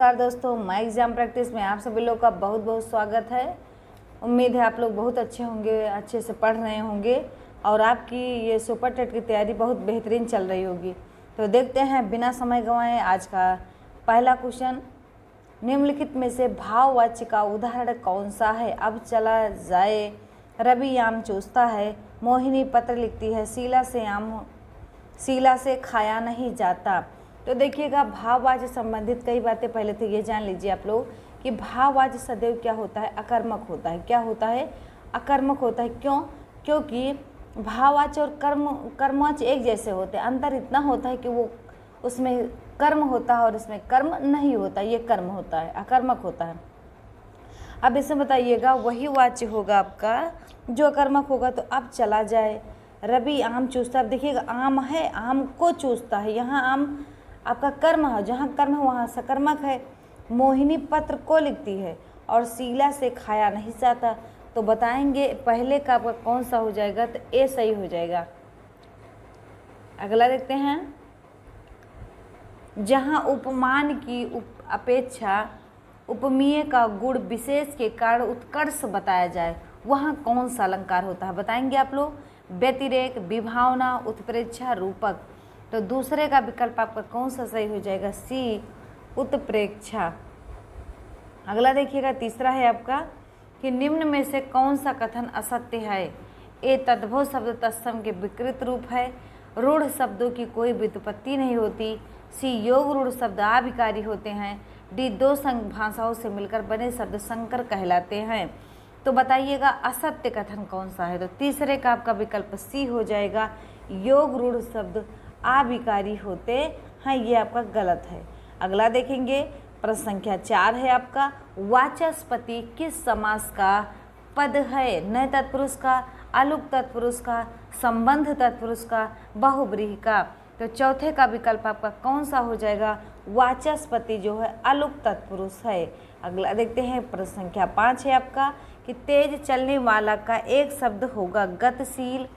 नमस्कार दोस्तों, my exam practice में आप सभी लोग का बहुत बहुत स्वागत है। उम्मीद है आप लोग बहुत अच्छे होंगे, अच्छे से पढ़ रहे होंगे और आपकी ये सुपर टेट की तैयारी बहुत बेहतरीन चल रही होगी। तो देखते हैं बिना समय गंवाए आज का पहला क्वेश्चन। निम्नलिखित में से भाववाच्य का उदाहरण कौन सा है? अब चला जाए, रवि आम चूसता है, मोहिनी पत्र लिखती है, शीला से खाया नहीं जाता। तो देखिएगा, भाववाच्य संबंधित कई बातें पहले तो ये जान लीजिए आप लोग कि भाववाच्य सदैव क्या होता है? अकर्मक होता है। क्या होता है? अकर्मक होता है। क्यों? क्योंकि भाववाच्य और कर्मवाच्य एक जैसे होते हैं। अंतर इतना होता है कि वो उसमें कर्म होता है और इसमें कर्म नहीं होता। ये कर्म होता है, अकर्मक होता है। अब इसमें बताइएगा, वही वाच्य होगा आपका जो अकर्मक होगा। तो अब चला जाए, रवि आम चूसता है। अब देखिएगा, आम है, आम को चूसता है। यहाँ आम आपका कर्म है, जहाँ कर्म है वहाँ सकर्मक है। मोहिनी पत्र को लिखती है और शीला से खाया नहीं जाता। तो बताएंगे पहले का आपका कौन सा हो जाएगा? तो ए सही हो जाएगा। अगला देखते हैं, जहाँ उपमान की अपेक्षा उपमीय का गुण विशेष के कारण उत्कर्ष बताया जाए, वहाँ कौन सा अलंकार होता है? बताएंगे आप लोग। व्यतिरेक, विभावना, उत्प्रेक्षा, रूपक। तो दूसरे का विकल्प आपका कौन सा सही हो जाएगा? सी, उत्प्रेक्षा। अगला देखिएगा, तीसरा है आपका कि निम्न में से कौन सा कथन असत्य है? ए, तद्भव शब्द तत्सम के विकृत रूप है। रूढ़ शब्दों की कोई व्युत्पत्ति नहीं होती। सी, योग रूढ़ शब्द आभिकारी होते हैं। डी, दो संघ भाषाओं से मिलकर बने शब्द संकर कहलाते हैं। तो बताइएगा असत्य कथन कौन सा है? तो तीसरे का आपका विकल्प सी हो जाएगा। योग रूढ़ शब्द आभिकारी होते हैं, ये आपका गलत है। अगला देखेंगे, प्रश्न संख्या 4 है आपका, वाचस्पति किस समास का पद है? नए तत्पुरुष का, अलुक तत्पुरुष का, संबंध तत्पुरुष का, बहुव्रीहि का। तो चौथे का विकल्प आपका कौन सा हो जाएगा? वाचस्पति जो है अलुक तत्पुरुष है। अगला देखते हैं, प्रश्न संख्या 5 है आपका कि तेज चलने वाला का एक शब्द होगा गतिशील,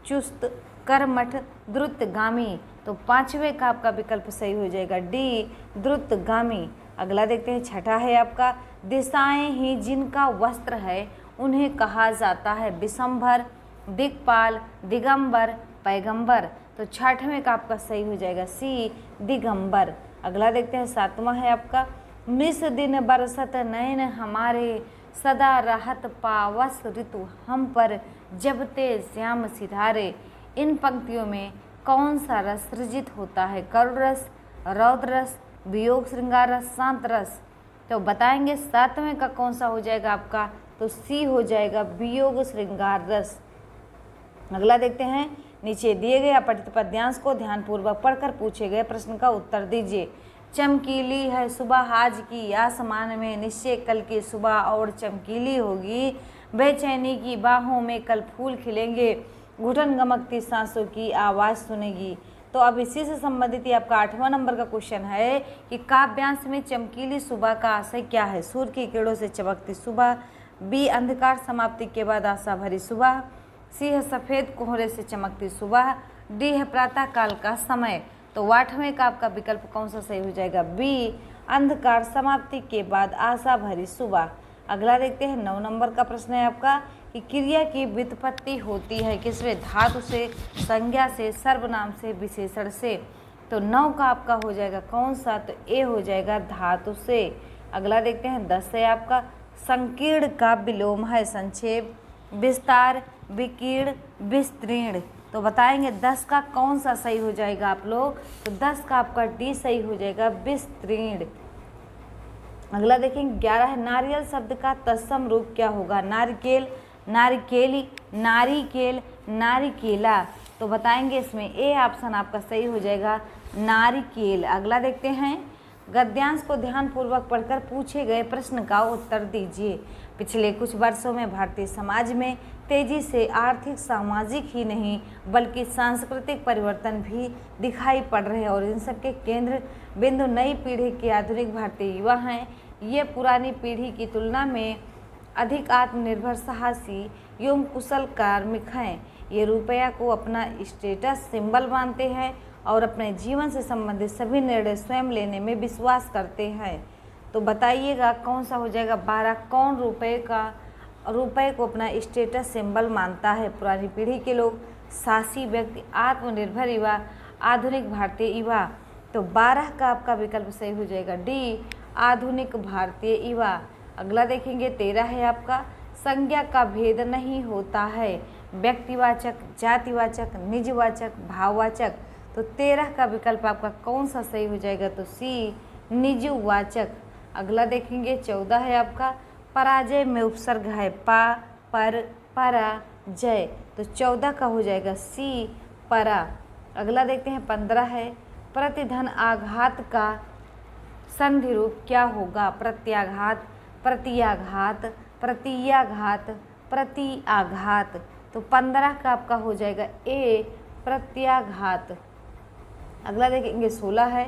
चुस्त, कर्मठ, द्रुतगामी। तो पांचवे का आपका विकल्प सही हो जाएगा डी, द्रुतगामी। अगला देखते हैं, छठा है आपका, दिशाएं ही जिनका वस्त्र है उन्हें कहा जाता है विशंभर, दिक्पाल, दिगंबर, पैगंबर। तो छठवें का आपका सही हो जाएगा सी, दिगंबर। अगला देखते हैं, सातवां है आपका, मृष दिन बरसत नयन हमारे, सदा राहत पावस ऋतु हम पर, जब ते श्याम सिधारे। इन पंक्तियों में कौन सा रस सृजित होता है? करुण रस, रौद्र रस, वियोग श्रृंगार रस, शांत रस। तो बताएंगे सातवें का कौन सा हो जाएगा आपका? तो सी हो जाएगा वियोग श्रृंगार रस। अगला देखते हैं, नीचे दिए गए अपठित पद्यांश को ध्यानपूर्वक पढ़कर पूछे गए प्रश्न का उत्तर दीजिए। चमकीली है सुबह आज की, आसमान में निश्चय कल की सुबह और चमकीली होगी, बेचैनी की बाहों में कल फूल खिलेंगे, घुटन गमकती सांसों की आवाज़ सुनेगी। तो अब इसी से संबंधित ही आपका 8वां नंबर का क्वेश्चन है कि काव्यांश में चमकीली सुबह का आशय क्या है? सूर्य की किरणों से चमकती सुबह, बी, अंधकार समाप्ति के बाद आशा भरी सुबह, सी है सफ़ेद कोहरे से चमकती सुबह, डी है प्रातः काल का समय। तो 8वें का आपका विकल्प कौन सा सही हो जाएगा? बी, अंधकार समाप्ति के बाद आशा भरी सुबह। अगला देखते हैं, 9 नंबर का प्रश्न है आपका कि क्रिया की व्युत्पत्ति होती है किसमें? धातु से, संज्ञा से, सर्वनाम से, विशेषण से। तो 9 का आपका हो जाएगा कौन सा? तो ए हो जाएगा धातु से। अगला देखते हैं, 10 है आपका, संकीर्ण का विलोम है संक्षेप, विस्तार, विकीर्ण, विस्तीर्ण। तो बताएंगे 10 का कौन सा सही हो जाएगा आप लोग? तो 10 का आपका डी सही हो जाएगा, विस्तीर्ण। अगला देखेंगे, 11 है, नारियल शब्द का तत्सम रूप क्या होगा? नारिकेल, नारिकेली, नारिकेल, नारिकेला। तो बताएंगे इसमें ए ऑप्शन आपका सही हो जाएगा, नारिकेल। अगला देखते हैं, गद्यांश को ध्यानपूर्वक पढ़कर पूछे गए प्रश्न का उत्तर दीजिए। पिछले कुछ वर्षों में भारतीय समाज में तेजी से आर्थिक, सामाजिक ही नहीं बल्कि सांस्कृतिक परिवर्तन भी दिखाई पड़ रहे हैं और इन सब के केंद्र बिंदु नई पीढ़ी के आधुनिक भारतीय युवा हैं। ये पुरानी पीढ़ी की तुलना में अधिक आत्मनिर्भर, साहसी एवं कुशल कार्मिक हैं। ये रुपया को अपना स्टेटस सिंबल मानते हैं और अपने जीवन से संबंधित सभी निर्णय स्वयं लेने में विश्वास करते हैं। तो बताइएगा कौन सा हो जाएगा 12। कौन रुपए को अपना स्टेटस सिंबल मानता है? पुरानी पीढ़ी के लोग, साहसी व्यक्ति, आत्मनिर्भर युवा, आधुनिक भारतीय युवा। तो 12 का आपका विकल्प सही हो जाएगा डी, आधुनिक भारतीय युवा। अगला देखेंगे 13 है आपका, संज्ञा का भेद नहीं होता है। व्यक्तिवाचक, जातिवाचक, निजवाचक, भाववाचक। तो 13 का विकल्प आपका कौन सा सही हो जाएगा? तो सी, निजवाचक। अगला देखेंगे 14 है आपका, पराजय में उपसर्ग है पा, पर, परा, जय। तो 14 का हो जाएगा सी, परा। अगला देखते हैं 15 है, प्रतिधन आघात का संधि रूप क्या होगा? प्रत्याघात, प्रतियाघात, प्रतियाघात, प्रतिआघात। तो 15 का आपका हो जाएगा ए, प्रत्याघात। अगला देखेंगे 16 है,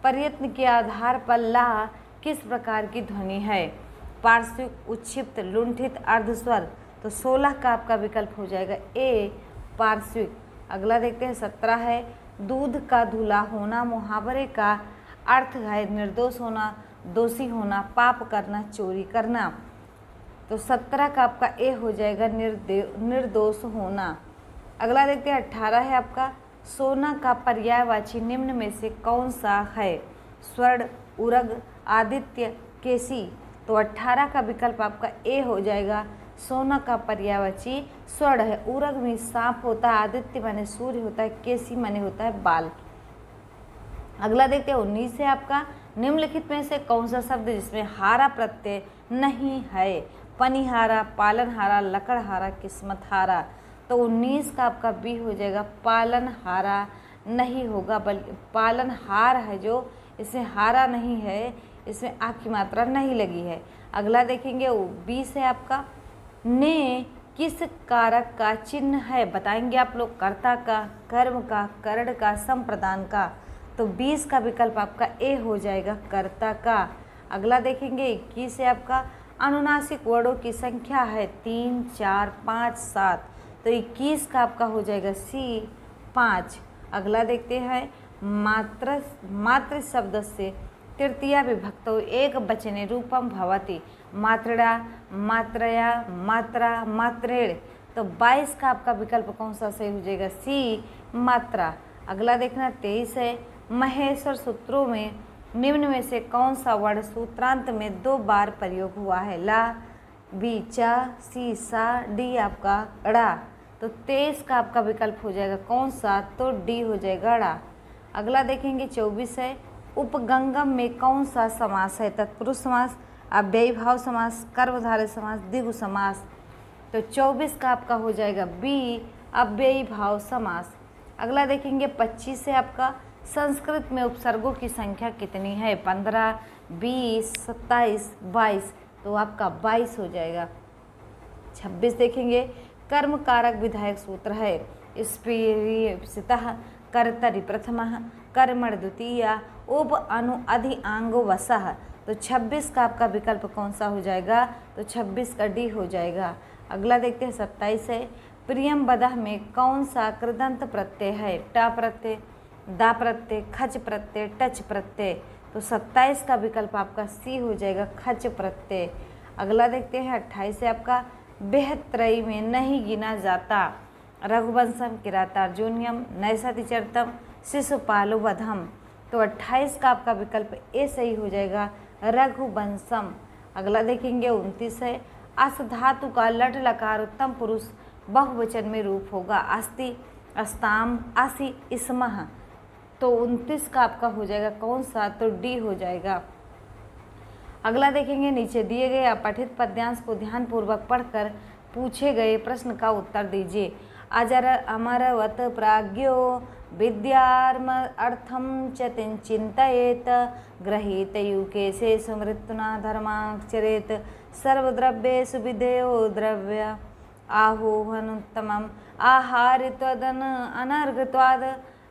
प्रयत्न के आधार पर ला किस प्रकार की ध्वनि है? पार्श्विक, उच्छिप्त, लुंठित, अर्धस्वर। तो 16 का आपका विकल्प हो जाएगा ए, पार्श्विक। अगला देखते हैं 17 है, दूध का धुला होना मुहावरे का अर्थ है निर्दोष होना, दोषी होना, पाप करना, चोरी करना। तो 17 का आपका ए हो जाएगा निर्दोष होना। अगला देखते हैं 18 है आपका, सोना का पर्यायवाची निम्न में से कौन सा है? स्वर्ण, उरग, आदित्य, केसी। तो 18 का विकल्प आपका ए हो जाएगा, सोना का पर्यायवाची स्वर्ण है। उरग में सांप होता है, आदित्य माने सूर्य होता है, केसी माने होता है बाल। अगला देखते हैं 19 है आपका, निम्नलिखित में से कौन सा शब्द जिसमें हारा प्रत्यय नहीं है? पनिहारा, पालनहारा, लकड़हारा, किस्मतहारा। तो 19 का आपका बी हो जाएगा, पालनहारा नहीं होगा, बल्कि पालनहार है जो, इसमें हारा नहीं है, इसमें आ की मात्रा नहीं लगी है। अगला देखेंगे 20 है आपका, ने किस कारक का चिन्ह है? बताएंगे आप लोग, कर्ता का, कर्म का, करण का, संप्रदान का। तो 20 का विकल्प आपका ए हो जाएगा, कर्ता का। अगला देखेंगे 21 है आपका, अनुनासिक वर्णों की संख्या है 3, 4, 5, 7। तो 21 का आपका हो जाएगा सी, 5। अगला देखते हैं मातृ शब्द से तृतीया विभक्तो एक वचने रूपम भवति। मातृड़ा, मात्रया, मात्रा, मात्रेण। तो 22 का आपका विकल्प कौन सा सही हो जाएगा? सी, मात्रा। अगला देखना 23 है, महेश्वर सूत्रों में निम्न में से कौन सा वर्ण सूत्रांत में 2 बार प्रयोग हुआ है? ला, बी, चा, सी, सा, डी आपका ड़ा। तो 23 का आपका विकल्प हो जाएगा कौन सा? तो डी हो जाएगा ड़ा। अगला देखेंगे 24 है, उपगंगम में कौन सा समास है? तत्पुरुष समास, अव्ययीभाव समास, कर्मधारय समास, द्विगु समास। तो 24 का आपका हो जाएगा बी, अव्ययीभाव समास। अगला देखेंगे 25 है आपका, संस्कृत में उपसर्गों की संख्या कितनी है? 15, 20, 27, 22। तो आपका 22 हो जाएगा। 26 देखेंगे, कर्म कारक विधायक सूत्र है स्पृहतः, कर्तरि प्रथमः, कर्मण द्वितीया, उप अनु अधि आंगो वसः। तो 26 का आपका विकल्प कौन सा हो जाएगा? तो 26 का डी हो जाएगा। अगला देखते हैं 27 है, प्रियम बदह में कौन सा कृदंत प्रत्यय है? टा प्रत्यय, दा प्रत्यय, खच प्रत्यय, टच प्रत्यय। तो 27 का विकल्प आपका सी हो जाएगा, खच प्रत्यय। अगला देखते हैं 28 है आपका, बेहत्रयी में नहीं गिना जाता। रघुवंशम, किरातार्जुनियम, नैषधिचरितम, शिशुपालवधम। तो 28 का आपका विकल्प ए सही हो जाएगा, रघुवंशम। अगला देखेंगे 29 है, अस धातु का लट लकार उत्तम पुरुष बहुवचन में रूप होगा। अस्ति, अस्ताम, असि, इसमह। तो 29 का आपका हो जाएगा कौन सा? तो डी हो जाएगा। अगला देखेंगे, नीचे दिए गए अपठित पद्यांश को ध्यानपूर्वक पढ़कर पूछे गए प्रश्न का उत्तर दीजिए। अजर अमरवत प्राज्ञो विद्यार्म अर्थम च चिंतयेत, गृहीत युके से सुमृत्युना धर्माचरेत, सर्वद्रव्येषु विधेयो द्रव्य आहोहनुत्तमम्, आहारित्वदन अनर्घत्वाद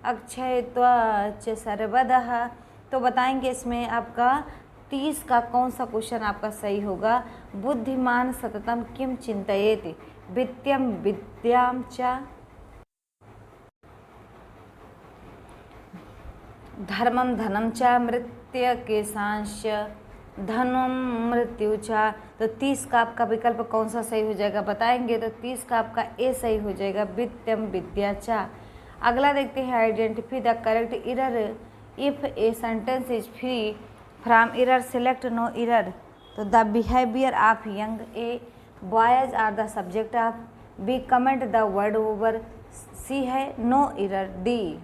अक्षयत्वाच सर्वदः। तो बताएंगे इसमें आपका 30 का कौन सा क्वेश्चन आपका सही होगा? बुद्धिमान सततम किम चिंतयेति, वित्तम विद्याम च, धर्मम धनम च, मृत्य केशांश धनम मृत्यु चा। तो 30 का आपका विकल्प कौन सा सही हो जाएगा बताएंगे। तो 30 का आपका ए सही हो जाएगा, वित्तम विद्या चा। अगला देखते हैं, identify the correct error if a sentence is free from error, select no error. तो the behaviour of young a boys are the subject of, B comment the word over, C है नो एरर, डी।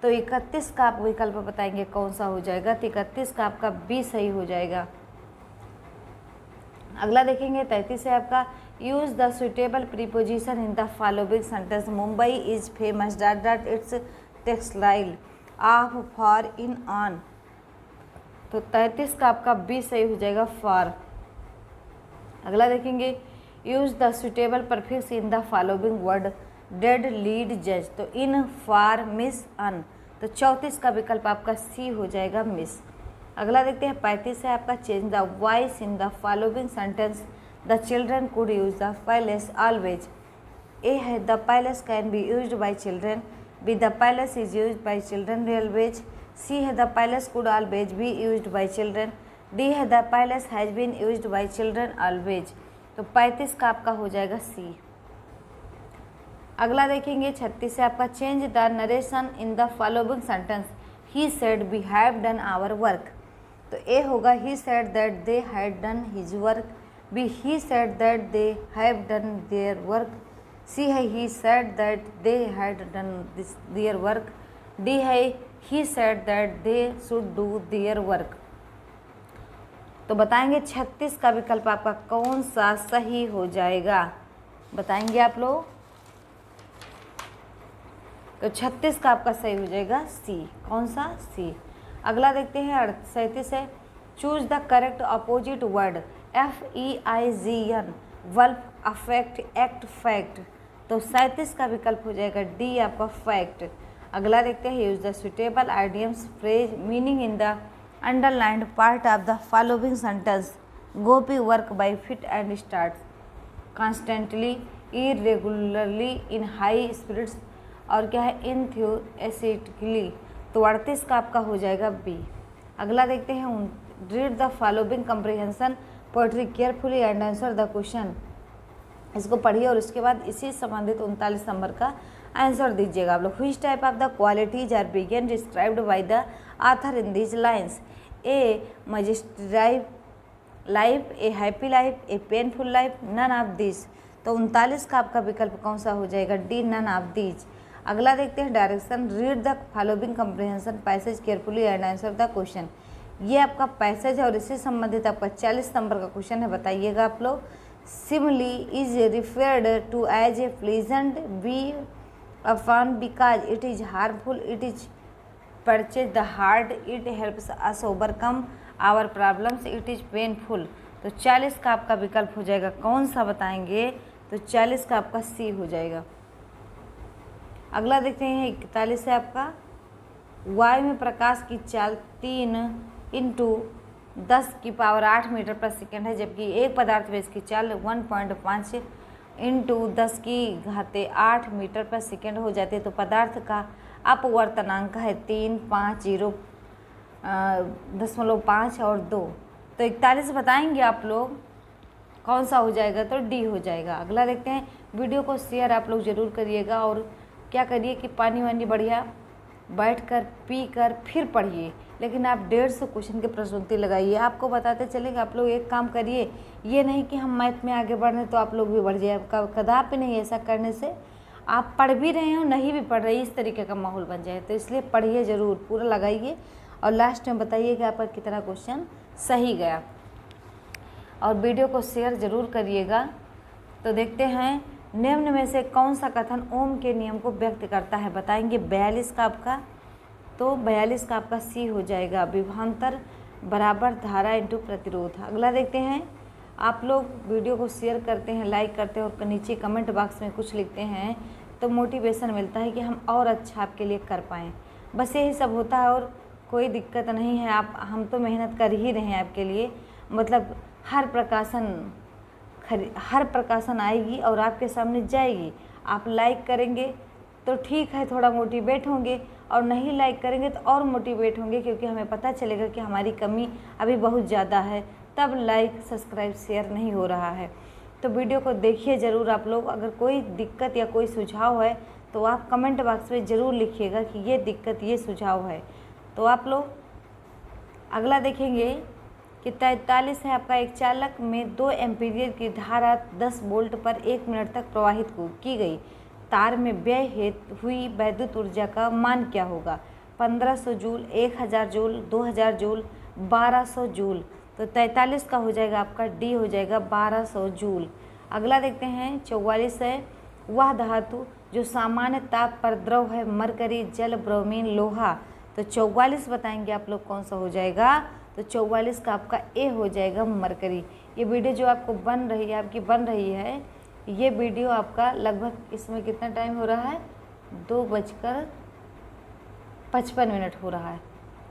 तो 31 का आप विकल्प बताएंगे कौन सा हो जाएगा। तो 31 का आपका बी सही हो जाएगा। अगला देखेंगे 33 है आपका, use the suitable preposition in the following sentence, Mumbai is famous dot dot it's textile of for in on. तो 33 का आपका बी सही हो जाएगा, फॉर। अगला देखेंगे, use the suitable prefix in the following word, dead lead जज। तो इन, फॉर, मिस, अन। तो 34 का विकल्प आपका सी हो जाएगा, मिस। अगला देखते हैं 35 है आपका, change the voice in the following sentence, the children could use the palace always. A है the palace can be used by children, B the palace is used by children always, C है the palace could always be used by children, D है the palace has been used by children always. तो 35 का आपका हो जाएगा सी। अगला देखेंगे 36 से आपका, change the narration in the following sentence, he said we have done our work. तो ए होगा, he said that they had done his work, B he said that they have done their work, C है he said that they had done their work, D है he said that they should do their work. तो बताएंगे 36 का विकल्प आपका कौन सा सही हो जाएगा बताएंगे आप लोग। तो 36 का आपका सही हो जाएगा सी। कौन सा? सी। अगला देखते हैं 37 है, choose the correct opposite word, FEIGN, wolf, affect, act, fact. तो 37 का विकल्प हो जाएगा डी आपका फैक्ट। अगला देखते हैं, use the suitable idioms phrase meaning in the underlined part of the following sentence, Gopi work by fit and start constantly, irregularly, in high spirits, और क्या है इंथ्यूसिस्टिकली। तो 38 का आपका हो जाएगा बी। अगला देखते हैं, read the following comprehension poetry carefully and answer the question. इसको पढ़िए और उसके बाद इसी संबंधित 39 नंबर का आंसर दीजिएगा आप लोग। Which type of the qualities are बिगेन described by the author in these lines, a majestic life, a happy life, a painful life, none of this. तो 39 का आपका विकल्प कौन सा हो जाएगा? D, none of this. अगला देखते हैं direction, read the following comprehension passage carefully and answer the question. ये आपका पैसेज है और इससे संबंधित आपका 40 नंबर का क्वेश्चन है, बताइएगा आप लोग। Smile is referred to as a pleasant be upon because it is harmful, it is pierces the heart, it helps us overcome our problems, it is painful. तो 40 का आपका विकल्प हो जाएगा कौन सा बताएंगे? तो 40 का आपका सी हो जाएगा। अगला देखते हैं 41 है आपका, वायु में प्रकाश की चाल 3 × 10⁸ मीटर पर सेकेंड है, जबकि एक पदार्थ में इसकी चाल 1.5 × 10⁸ मीटर पर सेकेंड हो जाती है। तो पदार्थ का अपवर्तनांक है 3, 5, 0.5 और 2। तो 41 बताएंगे आप लोग कौन सा हो जाएगा? तो डी हो जाएगा। अगला देखते हैं, वीडियो को शेयर आप लोग ज़रूर करिएगा और क्या करिए कि पानी वानी बढ़िया बैठकर पी कर फिर पढ़िए, लेकिन आप 150 क्वेश्चन के प्रश्न उत्तर लगाइए। आपको बताते चलेंगे, आप लोग एक काम करिए, ये नहीं कि हम मैथ में आगे बढ़ रहे तो आप लोग भी बढ़ जाए, कदापि नहीं। ऐसा करने से आप पढ़ भी रहे हो नहीं भी पढ़ रहे, इस तरीके का माहौल बन जाए। तो इसलिए पढ़िए ज़रूर, पूरा लगाइए और लास्ट में बताइए कि आपका कितना क्वेश्चन सही गया, और वीडियो को शेयर ज़रूर करिएगा। तो देखते हैं, निम्न में से कौन सा कथन ओम के नियम को व्यक्त करता है बताएंगे। 42 का आपका, तो 42 का आपका सी हो जाएगा, विभवांतर बराबर धारा इंटू प्रतिरोध। अगला देखते हैं, आप लोग वीडियो को शेयर करते हैं, लाइक करते हैं और नीचे कमेंट बॉक्स में कुछ लिखते हैं तो मोटिवेशन मिलता है कि हम और अच्छा आपके लिए कर पाएँ। बस यही सब होता है और कोई दिक्कत नहीं है। हम तो मेहनत कर ही रहे हैं आपके लिए, मतलब हर प्रकाशन आएगी और आपके सामने जाएगी। आप लाइक करेंगे तो ठीक है, थोड़ा मोटिवेट होंगे, और नहीं लाइक करेंगे तो और मोटिवेट होंगे, क्योंकि हमें पता चलेगा कि हमारी कमी अभी बहुत ज़्यादा है, तब लाइक सब्सक्राइब शेयर नहीं हो रहा है। तो वीडियो को देखिए ज़रूर आप लोग। अगर कोई दिक्कत या कोई सुझाव है तो आप कमेंट बॉक्स में ज़रूर लिखिएगा कि ये दिक्कत, ये सुझाव है। तो आप लोग अगला देखेंगे कि 43 है आपका, एक चालक में 2 एम्पीयर की धारा 10 वोल्ट पर 1 मिनट तक प्रवाहित की गई। तार में व्यय हुई वैद्युत ऊर्जा का मान क्या होगा? 1500 जूल, 1000 जूल, 2000 जूल, 1200 जूल। तो 43 का हो जाएगा आपका डी, हो जाएगा 1200 जूल। अगला देखते हैं 44 है, वह धातु जो सामान्य ताप पर द्रव है, मरकरी, जल, ब्रोमीन, लोहा। तो 44 बताएंगे आप लोग कौन सा हो जाएगा? तो 44 का आपका ए हो जाएगा मरकरी। ये वीडियो जो आपको बन रही है, आपकी बन रही है, ये वीडियो आपका लगभग इसमें कितना टाइम हो रहा है? 2:55 हो रहा है।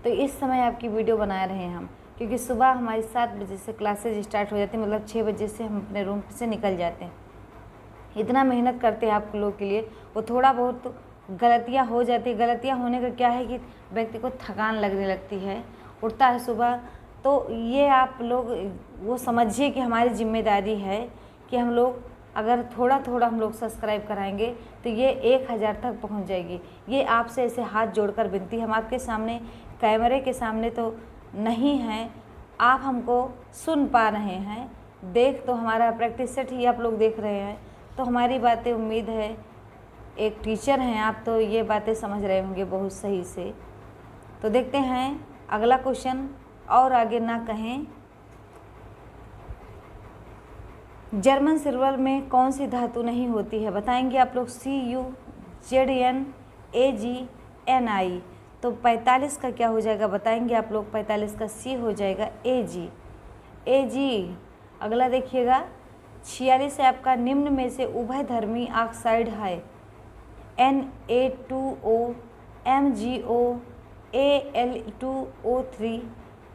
तो इस समय आपकी वीडियो बना रहे हैं हम, क्योंकि सुबह हमारी 7 बजे से क्लासेज स्टार्ट हो जाती है, मतलब 6 बजे से हम अपने रूम से निकल जाते हैं। इतना मेहनत करते हैं आप लोगों के लिए, वो थोड़ा बहुत गलतियाँ हो जाती है। गलतियाँ होने का क्या है कि व्यक्ति को थकान लगने लगती है, उठता है सुबह। तो ये आप लोग वो समझिए कि हमारी जिम्मेदारी है कि हम लोग अगर थोड़ा थोड़ा हम लोग सब्सक्राइब कराएंगे तो ये 1000 तक पहुंच जाएगी। ये आपसे ऐसे हाथ जोड़कर विनती, हम आपके सामने कैमरे के सामने तो नहीं हैं, आप हमको सुन पा रहे हैं, देख तो हमारा प्रैक्टिस सेट ही आप लोग देख रहे हैं। तो हमारी बातें, उम्मीद है एक टीचर हैं आप, तो ये बातें समझ रहे होंगे बहुत सही से। तो देखते हैं अगला क्वेश्चन, और आगे ना कहें। जर्मन सिल्वर में कौन सी धातु नहीं होती है? बताएंगे आप लोग। CuZnAgNi। तो 45 का क्या हो जाएगा? बताएंगे आप लोग। 45 का सी हो जाएगा Ag। अगला देखिएगा 46 है आपका, निम्न में से उभयधर्मी ऑक्साइड है? Na2O, MgO, Al2O3,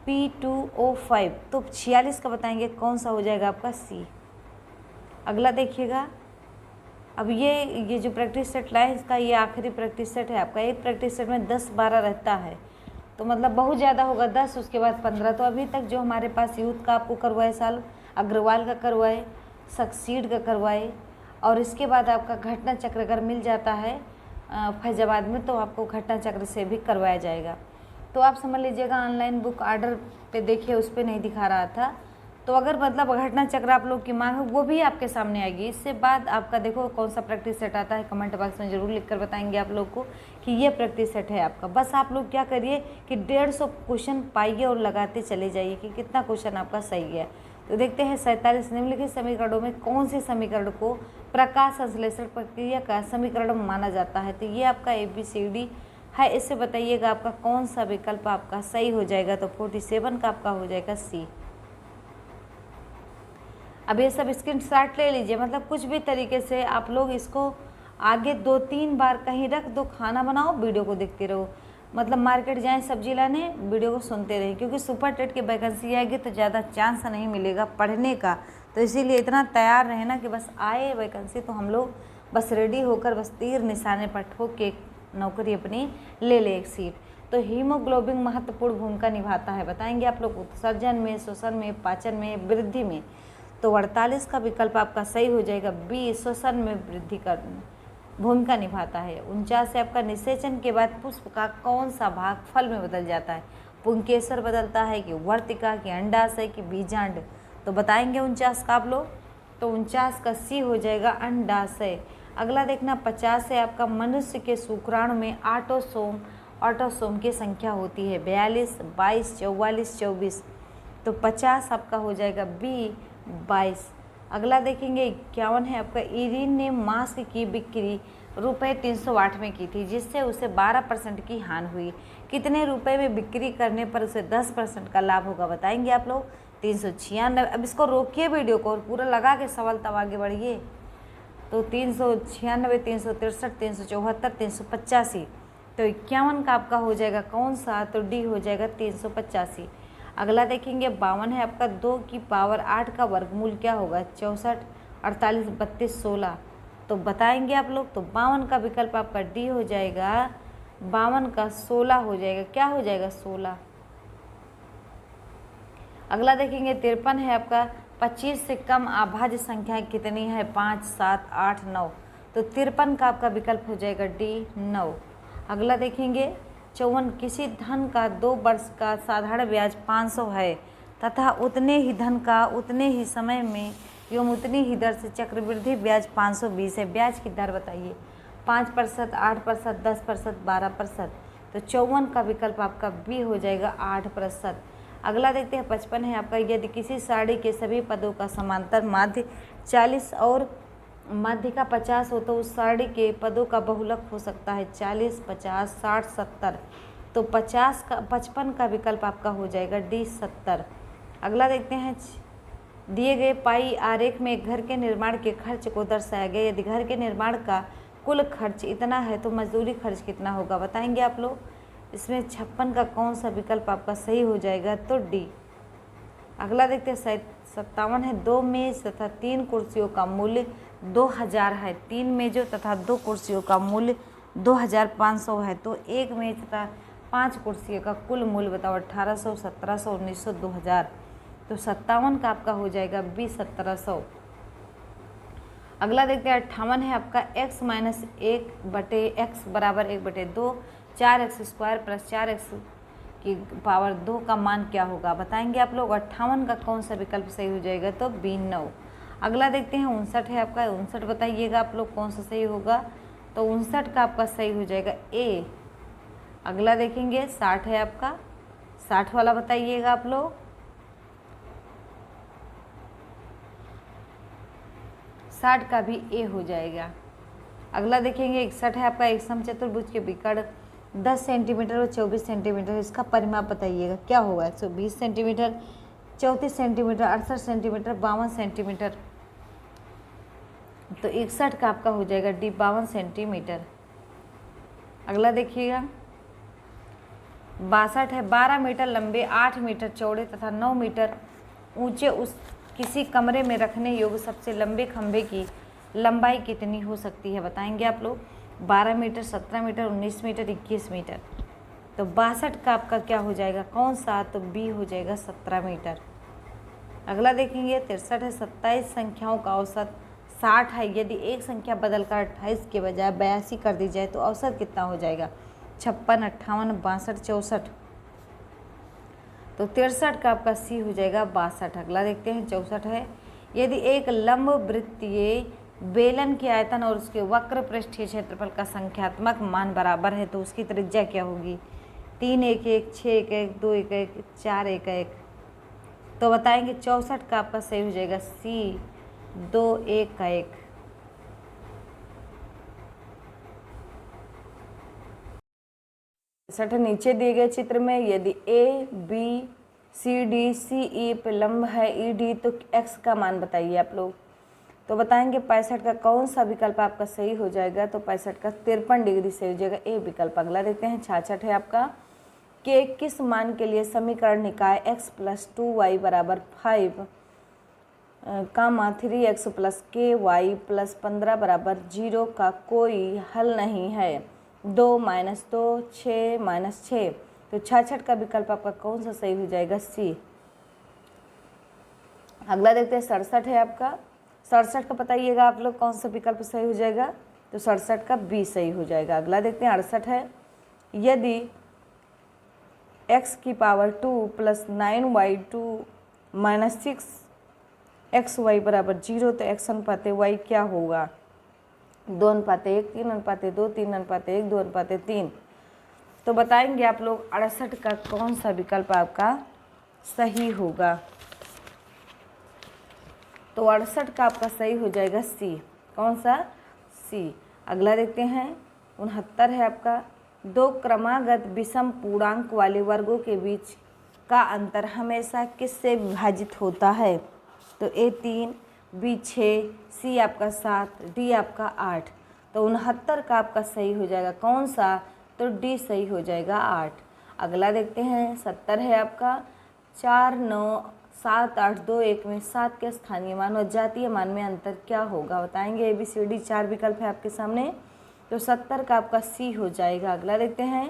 P2O5। तो 46 का बताएंगे कौन सा हो जाएगा आपका? सी। अगला देखिएगा, अब ये जो प्रैक्टिस सेट लाए, इसका ये आखिरी प्रैक्टिस सेट है आपका। एक प्रैक्टिस सेट में 10-12 रहता है, तो मतलब बहुत ज़्यादा होगा 10, उसके बाद 15। तो अभी तक जो हमारे पास यूथ का आपको करवाए, साल अग्रवाल का करवाए, सक्सीड का करवाए, और इसके बाद आपका घटना चक्र अगर मिल जाता है फैजाबाद में, तो आपको घटना चक्र से भी करवाया जाएगा। तो आप समझ लीजिएगा, ऑनलाइन बुक ऑर्डर पे देखिए, उस पर नहीं दिखा रहा था। तो अगर मतलब घटना चक्र आप लोग की मांग है, वो भी आपके सामने आएगी। इससे बाद आपका देखो कौन सा प्रैक्टिस सेट आता है, कमेंट बॉक्स में ज़रूर लिखकर बताएंगे आप लोग को कि ये प्रैक्टिस सेट है आपका। बस आप लोग क्या करिए कि 150 क्वेश्चन पाइए और लगाते चले जाइए कि कितना क्वेश्चन आपका सही है। तो देखते हैं 47, निम्नलिखित समीकरणों में कौन से समीकरण को प्रकाश संश्लेषण प्रक्रिया का समीकरण माना जाता है? तो ये आपका ABCD है। इससे बताइएगा आपका कौन सा विकल्प आपका सही हो जाएगा? तो 47 का आपका हो जाएगा सी। अब ये सब स्क्रीनशॉट ले लीजिए, मतलब कुछ भी तरीके से आप लोग इसको आगे 2-3 बार कहीं रख दो, खाना बनाओ, वीडियो को देखते रहो। मतलब मार्केट जाएं सब्जी लाने, वीडियो को सुनते रहें, क्योंकि सुपर टेट की वैकेंसी आएगी तो ज़्यादा चांस नहीं मिलेगा पढ़ने का। तो इसीलिए इतना तैयार रहे ना कि बस आए वैकेंसी तो हम लोग बस रेडी होकर बस तीर निशाने पर ठोक के नौकरी अपनी ले ले एक सीट। तो हीमोग्लोबिन महत्वपूर्ण भूमिका निभाता है? बताएंगे आप लोग। उत्सर्जन में, श्वसन में, पाचन में, वृद्धि में। तो 48 का विकल्प आपका सही हो जाएगा बी, श्वसन में वृद्धि कर भूमिका निभाता है। 49 से आपका निषेचन के बाद पुष्प का कौन सा भाग फल में बदल जाता है? पुंकेसर बदलता है कि वर्तिका कि अंडाशय कि बीजांड? तो बताएंगे 49 का आप लोग। तो 49 का सी हो जाएगा अंडाशय। अगला देखना 50 है आपका, मनुष्य के शुक्राणु में ऑटोसोम की संख्या होती है? 42, 22, 44, 24। तो 50 आपका हो जाएगा बी, 22। अगला देखेंगे 51 है आपका, इरीन ने मास्क की बिक्री ₹308 में की थी, जिससे उसे 12% की हानि हुई। कितने रुपए में बिक्री करने पर उसे 10% का लाभ होगा? बताएंगे आप लोग। 396। अब इसको रोकिए वीडियो को और पूरा लगा के सवाल तब आगे बढ़िए। तो 396, 363, 374, 385। तो 51 का आपका हो जाएगा कौन सा? तो डी हो जाएगा 385। अगला देखेंगे 52 है आपका, 2 की पावर 8 का वर्गमूल क्या होगा? 64, 48, 32, 16। तो बताएंगे आप लोग। तो 52 का विकल्प आपका डी हो जाएगा। 52 का 16 हो जाएगा। क्या हो जाएगा? 16। अगला देखेंगे 53 है आपका। 25 से कम अभाज्य संख्या कितनी है? 5, 7, 8, 9। तो 53 का आपका विकल्प हो जाएगा डी 9। अगला देखेंगे 54। किसी धन का 2 वर्ष का साधारण ब्याज 500 है तथा उतने ही धन का उतने ही समय में एवं उतनी ही दर से चक्रवृद्धि ब्याज 520 है। ब्याज की दर बताइए। 5%, 8%, 10%, 12%। तो 54 का विकल्प आपका बी हो जाएगा 8%। अगला देखते हैं 55 है आपका। यदि किसी सारणी के सभी पदों का समांतर माध्य 40 और माध्य का 50 हो तो उस सारणी के पदों का बहुलक हो सकता है 40, 50, 60, 70। तो 55 का विकल्प आपका हो जाएगा डी 70। अगला देखते हैं दिए गए पाई आरेख में घर के निर्माण के खर्च को दर्शाया गया। यदि घर के निर्माण का कुल खर्च इतना है तो मजदूरी खर्च कितना होगा? बताएंगे आप लोग। इसमें 56 का कौन सा विकल्प आपका सही हो जाएगा? तो डी। अगला देखते हैं 57 है। 2 मेज तथा 3 कुर्सियों का मूल्य 2000 है। 3 मेजों तथा 2 कुर्सियों का मूल्य 2500 है। तो 1 मेज तथा 5 कुर्सियों का कुल मूल्य बताओ। 1800, 1700, 1900, 2000। तो 57 का आपका हो जाएगा बी 1700। अगला देखते हैं 58 है आपका। x माइनस 1/x बराबर 1/2 4x² प्लस 4x की पावर 2 का मान क्या होगा? बताएंगे आप लोग। 58 का कौन सा विकल्प सही हो जाएगा? तो बी 9। अगला देखते हैं 59 है आपका। 59 बताइएगा आप लोग कौन सा सही होगा? तो 59 का आपका सही हो जाएगा ए। अगला देखेंगे 60 है आपका। 60 वाला बताइएगा आप लोग। 60 का भी ए हो जाएगा। अगला देखेंगे 61 है आपका। एक समचतुर्भुज के विकर्ण 10 सेंटीमीटर और 24 सेंटीमीटर। इसका परिमाप बताइएगा क्या होगा? 120 सेंटीमीटर, 34 सेंटीमीटर, 68 सेंटीमीटर, 52 सेंटीमीटर। तो 61 का आपका हो जाएगा डी 52 सेंटीमीटर। अगला देखिएगा 62 है। 12 मीटर लंबे, 8 मीटर चौड़े तथा 9 मीटर ऊंचे उस किसी कमरे में रखने योग्य सबसे लंबे खंभे की लंबाई कितनी हो सकती है? बताएंगे आप लोग। 12 मीटर, 17 मीटर, 19 मीटर, 21 मीटर। तो 62 का आपका क्या हो जाएगा? कौन सा? तो बी हो जाएगा 17 मीटर। अगला देखेंगे 63 है। 27 संख्याओं का औसत 60 है। यदि एक संख्या बदलकर 28 के बजाय 82 कर दी जाए तो औसत कितना हो जाएगा? 56, 58, 62, 64। तो 63 का आपका सी हो जाएगा 62। अगला देखते हैं 64 है। यदि एक लंब वृत्तीय बेलन की आयतन और उसके वक्र पृष्ठीय क्षेत्रफल का संख्यात्मक मान बराबर है तो उसकी त्रिज्या क्या होगी? 3, 1, 1, 6, 1, 1, 2, 1, 1, 4, 1, 1। तो बताएंगे 64 का आपका सही हो जाएगा सी 2, 1 का 1। नीचे दिए गए चित्र में यदि A B C D C ई पे लंब है ई डी तो एक्स का मान बताइए आप लोग। तो बताएंगे 65 का कौन सा विकल्प आपका सही हो जाएगा? तो 65 का 53 डिग्री सही हो जाएगा ए विकल्प। अगला देखते हैं 66 है आपका। के किस मान के लिए समीकरण निकाय x + 2y = 5, 3x + ky + 15 = 0 का कोई हल नहीं है? 2 - 2 6 - 6। तो 66 का विकल्प आपका कौन सा सही हो जाएगा? सी। अगला देखते हैं 67 है आपका। 67 का बताइएगा आप लोग कौन सा विकल्प सही हो जाएगा? तो 67 का बी सही हो जाएगा। अगला देखते हैं 68 है। यदि x की पावर 2 + 9y2 - 6xy = 0 तो x अनुपात y क्या होगा? 2:1, 3:2, 3:1, 2:3। तो बताएंगे आप लोग 68 का कौन सा विकल्प आपका सही होगा? तो 68 का आपका सही हो जाएगा सी। कौन सा? सी। अगला देखते हैं 69 है आपका। 2 क्रमागत विषम पूर्णांक वाले वर्गों के बीच का अंतर हमेशा किससे विभाजित होता है? तो ए 3, बी 6, सी आपका 7, डी आपका 8। तो 69 का आपका सही हो जाएगा कौन सा? तो डी सही हो जाएगा 8। अगला देखते हैं 70 है आपका। 4, 9, 7, 8, 2, 1 में 7 के स्थानीय मान और जातीय मान में अंतर क्या होगा बताएंगे। ABCD 4 विकल्प है आपके सामने, तो 70 का आपका C हो जाएगा। अगला देखते हैं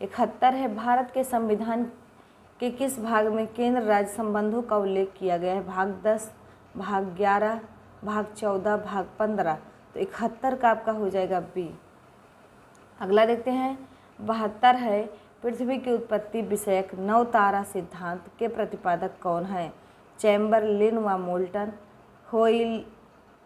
71 है, भारत के संविधान के किस भाग में केंद्र राज्य संबंधों का उल्लेख किया गया है। भाग 10, भाग 11, भाग 14, भाग 15, तो 71 का आपका हो जाएगा B। अगला देखते हैं 72 है, पृथ्वी की उत्पत्ति विषयक नवतारा सिद्धांत के प्रतिपादक कौन है। चैम्बरलिन व मोल्टन, होइल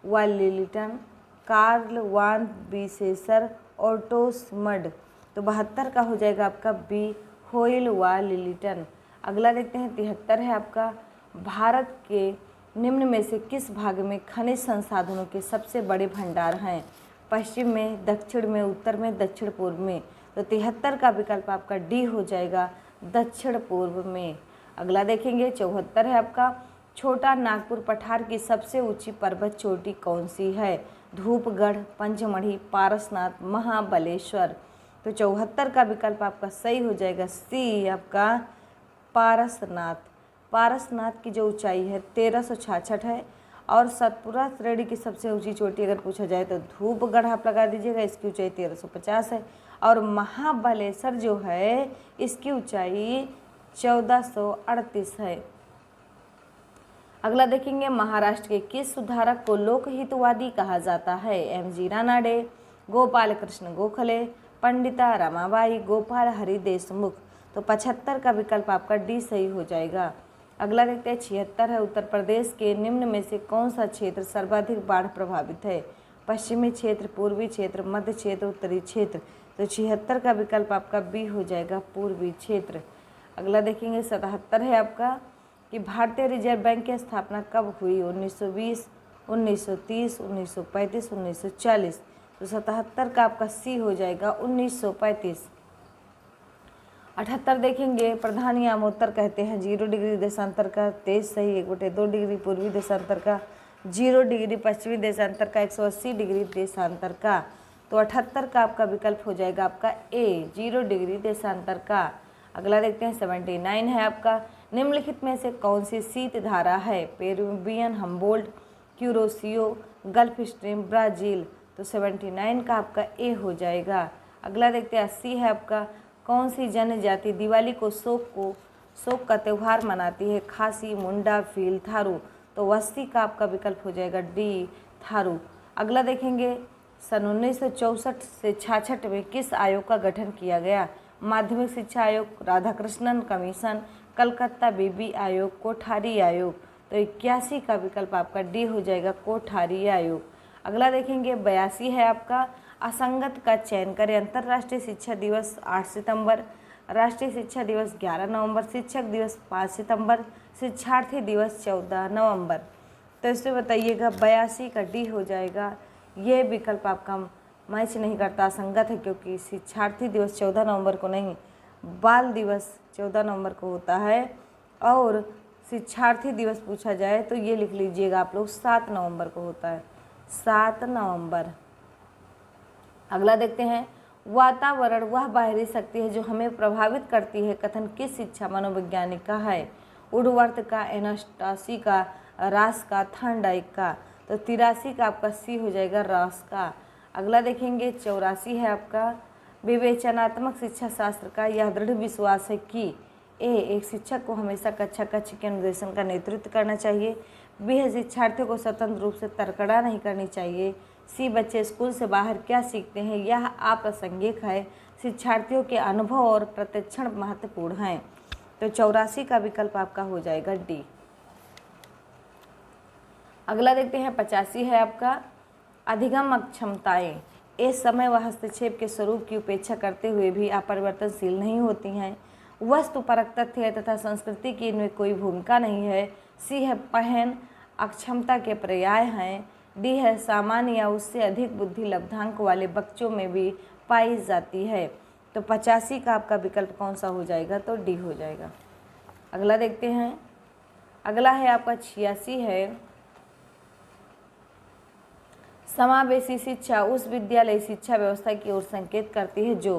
व लिलिटन, कार्ल वान बीसेसर, ओटो स्मड, तो 72 का हो जाएगा आपका B, होइल व लिलिटन। अगला देखते हैं 73 है आपका, भारत के निम्न में से किस भाग में खनिज संसाधनों के सबसे बड़े भंडार हैं। पश्चिम में, दक्षिण में, उत्तर में, दक्षिण पूर्व में, तो 73 का विकल्प आपका D हो जाएगा, दक्षिण पूर्व में। अगला देखेंगे 74 है आपका, छोटा नागपुर पठार की सबसे ऊंची पर्वत चोटी कौन सी है। धूपगढ़, पंचमढ़ी, पारसनाथ, महाबलेश्वर, तो 74 का विकल्प आपका सही हो जाएगा C आपका पारसनाथ। पारसनाथ की जो ऊंचाई है 1366 है और सतपुरा श्रेणी की सबसे ऊंची चोटी अगर पूछा जाए तो धूपगढ़ आप लगा दीजिएगा, इसकी ऊंचाई 1350 है। और महाबलेश्वर जो है इसकी ऊंचाई 1438 है। अगला देखेंगे महाराष्ट्र के किस सुधारक को लोकहितवादी कहा जाता है। MG रानाडे, गोपाल कृष्ण गोखले, पंडिता रमाबाई, गोपाल हरि देशमुख, तो 75 का विकल्प आपका D सही हो जाएगा। अगला देखते हैं 76 है, उत्तर प्रदेश के निम्न में से कौन सा क्षेत्र सर्वाधिक बाढ़ प्रभावित है। पश्चिमी क्षेत्र, पूर्वी क्षेत्र, मध्य क्षेत्र, उत्तरी क्षेत्र, तो 76 का विकल्प आपका B हो जाएगा, पूर्वी क्षेत्र। अगला देखेंगे 77 है आपका कि भारतीय रिजर्व बैंक की स्थापना कब हुई। 1920, 1930, 1935, 1940, तो 77 का आपका C हो जाएगा, 1935। 78 देखेंगे, प्रधान यामोत्तर कहते हैं 0 डिग्री देशांतर का 23 सही, 1/2 डिग्री पूर्वी देशांतर का, 0 डिग्री पश्चिमी देशांतर का, 180 डिग्री देशांतर का, तो 78 का आपका विकल्प हो जाएगा आपका A, 0 डिग्री देशांतर का। अगला देखते हैं 79 है आपका, निम्नलिखित में से कौन सी शीत धारा है। Peruvian, Humboldt, Kuroshio, gulf stream, Brazil, तो 79 का आपका A हो जाएगा। अगला देखते हैं 80 है आपका, कौन सी जनजाति दिवाली को शोक का त्यौहार मनाती है। खासी, मुंडा, भील, थारू, तो 80 का आपका विकल्प हो जाएगा D, थारू। अगला देखेंगे सन 1964 से 66 में किस आयोग का गठन किया गया। माध्यमिक शिक्षा आयोग, राधाकृष्णन कमीशन, कलकत्ता बीबी आयोग, कोठारी आयोग, तो 81 का विकल्प आपका D हो जाएगा, कोठारी आयोग। अगला देखेंगे 82 है आपका, असंगत का चयन करें। अंतर्राष्ट्रीय शिक्षा दिवस 8 सितंबर, राष्ट्रीय शिक्षा दिवस 11 नवंबर, शिक्षक दिवस 5 सितंबर, शिक्षार्थी दिवस 14 नवंबर, तो इसमें बताइएगा 82 का D हो जाएगा। ये विकल्प आपका मैच नहीं करता, असंगत है, क्योंकि शिक्षार्थी दिवस 14 नवंबर को नहीं, बाल दिवस 14 नवंबर को होता है, और शिक्षार्थी दिवस पूछा जाए तो ये लिख लीजिएगा आप लोग 7 नवंबर को होता है, 7 नवंबर। अगला देखते हैं, वातावरण वह बाहरी शक्ति है जो हमें प्रभावित करती है, कथन किस शिक्षा मनोवैज्ञानिक का है। उडवर्थ का, एनास्टासी का, रास का, थॉर्नडाइक का, तो 83 का आपका C हो जाएगा, रास का। अगला देखेंगे 84 है आपका, विवेचनात्मक शिक्षा शास्त्र का यह दृढ़ विश्वास है कि A, एक शिक्षक को हमेशा कक्षा कक्ष के अनुदेशन का नेतृत्व करना चाहिए। B है, शिक्षार्थियों को स्वतंत्र रूप से तर्कड़ा नहीं करनी चाहिए। C, बच्चे स्कूल से बाहर क्या सीखते हैं यह अप्रासंगिक है, शिक्षार्थियों के अनुभव और प्रशिक्षण महत्वपूर्ण हैं, तो 84 का विकल्प आपका हो जाएगा D। अगला देखते हैं 85 है आपका, अधिगम अक्षमताएं इस समय व हस्तक्षेप के स्वरूप की उपेक्षा करते हुए भी अपरिवर्तनशील नहीं होती हैं। वस्तुपरक तथ्य है तथा संस्कृति की इनमें कोई भूमिका नहीं है। C है, पहन अक्षमता के पर्याय हैं। D है, सामान्य या उससे अधिक बुद्धि लब्धांक वाले बच्चों में भी पाई जाती है, तो 85 का आपका विकल्प कौन सा हो जाएगा, तो D हो जाएगा। अगला देखते हैं, अगला है आपका 86 है, समावेशी शिक्षा उस विद्यालय शिक्षा व्यवस्था की ओर संकेत करती है जो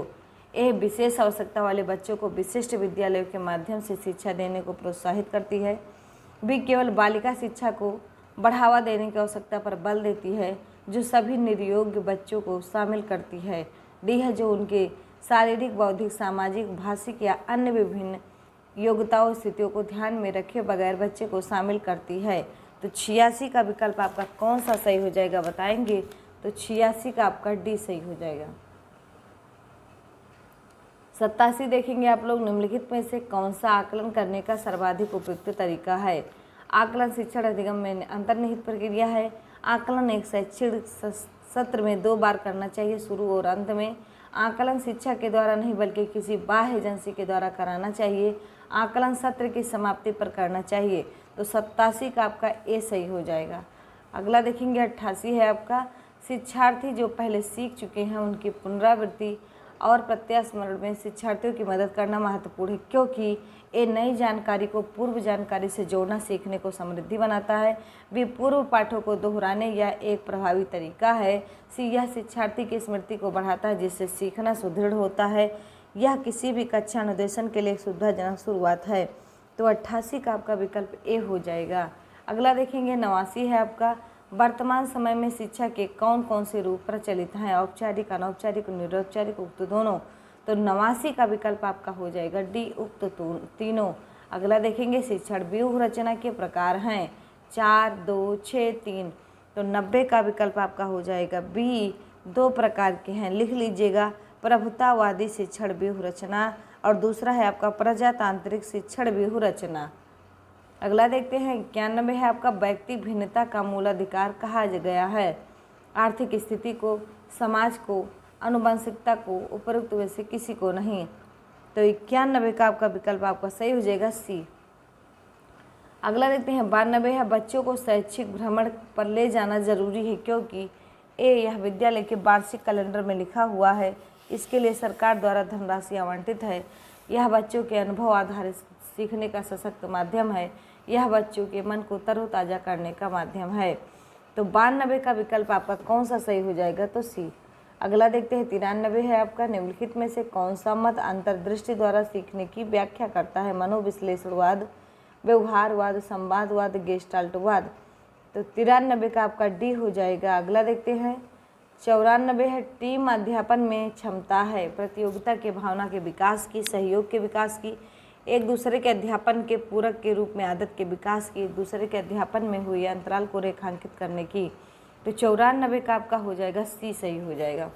A, विशेष आवश्यकता वाले बच्चों को विशिष्ट विद्यालयों के माध्यम से शिक्षा देने को प्रोत्साहित करती है। भी केवल बालिका शिक्षा को बढ़ावा देने की आवश्यकता पर बल देती है, जो सभी निर्योग्य बच्चों को शामिल करती है। डी है जो उनके शारीरिक, बौद्धिक, सामाजिक, भाषिक या अन्य विभिन्न योग्यताओं स्थितियों को ध्यान में रखे बगैर बच्चे को शामिल करती है। तो 86 का विकल्प आपका कौन सा सही हो जाएगा बताएंगे? तो 86 का आपका डी सही हो जाएगा। 87 देखेंगे आप लोग, निम्नलिखित में से कौन सा आकलन करने का सर्वाधिक उपयुक्त तरीका है? आकलन शिक्षण अधिगम में अंतर्निहित प्रक्रिया है। आकलन एक शैक्षणिक सत्र में 2 बार करना चाहिए, शुरू और अंत में। आकलन शिक्षा के द्वारा नहीं बल्कि किसी बाह्य एजेंसी के द्वारा कराना चाहिए। आकलन सत्र की समाप्ति पर करना चाहिए। तो 87 का आपका ए सही हो जाएगा। अगला देखेंगे 88 है आपका, शिक्षार्थी जो पहले सीख चुके हैं उनकी पुनरावृत्ति और प्रत्यास्मरण में शिक्षार्थियों की मदद करना महत्वपूर्ण है, क्योंकि ये नई जानकारी को पूर्व जानकारी से जोड़ना सीखने को समृद्धि बनाता है। भी पूर्व पाठों को दोहराने या एक प्रभावी तरीका है। सी यह शिक्षार्थी की स्मृति को बढ़ाता है, जिससे सीखना सुदृढ़ होता है। यह किसी भी कक्षा अनुदेशन के लिए एक सुविधाजनक शुरुआत है। तो 88 का आपका विकल्प ए हो जाएगा। अगला देखेंगे 89 है आपका, वर्तमान समय में शिक्षा के कौन कौन से रूप प्रचलित हैं? औपचारिक, अनौपचारिक, निरौपचारिक, उक्त दोनों। तो 89 का विकल्प आपका हो जाएगा डी, उक्त तीनों। अगला देखेंगे शिक्षण व्यूह रचना के प्रकार हैं 4, 2, 6, 3। तो 90 का विकल्प आपका हो जाएगा बी, 2 प्रकार के हैं, लिख लीजिएगा। प्रभुतावादी शिक्षण व्यूह रचना और दूसरा है आपका प्रजातांत्रिक शिक्षण व्यूह रचना। अगला देखते हैं 91 है आपका, व्यक्ति भिन्नता का मूल अधिकार कहा गया है। आर्थिक स्थिति को, समाज को, आनुवंशिकता को, उपरोक्त में से किसी को नहीं। तो 91 का आपका विकल्प आपका सही हो जाएगा सी। अगला देखते हैं 92 है, बच्चों को शैक्षिक भ्रमण पर ले जाना जरूरी है, क्योंकि ए यह विद्यालय के वार्षिक कैलेंडर में लिखा हुआ है। इसके लिए सरकार द्वारा धनराशि आवंटित है। यह बच्चों के अनुभव आधारित सीखने का सशक्त माध्यम है। यह बच्चों के मन को तरोताज़ा करने का माध्यम है। तो 92 का विकल्प आपका कौन सा सही हो जाएगा? तो सी। अगला देखते हैं 93 है आपका, निम्नलिखित में से कौन सा मत अंतर्दृष्टि द्वारा सीखने की व्याख्या करता है? मनोविश्लेषणवाद, व्यवहारवाद, संवादवाद, गेस्टाल्टवाद। तो 93 का आपका डी हो जाएगा। अगला देखते हैं 94 है, टीम अध्यापन में क्षमता है प्रतियोगिता के भावना के विकास की, सहयोग के विकास की, एक दूसरे के अध्यापन के पूरक के रूप में आदत के विकास की, एक दूसरे के अध्यापन में हुए अंतराल को रेखांकित करने की। तो 94 का आपका हो जाएगा सी, सही हो जाएगा।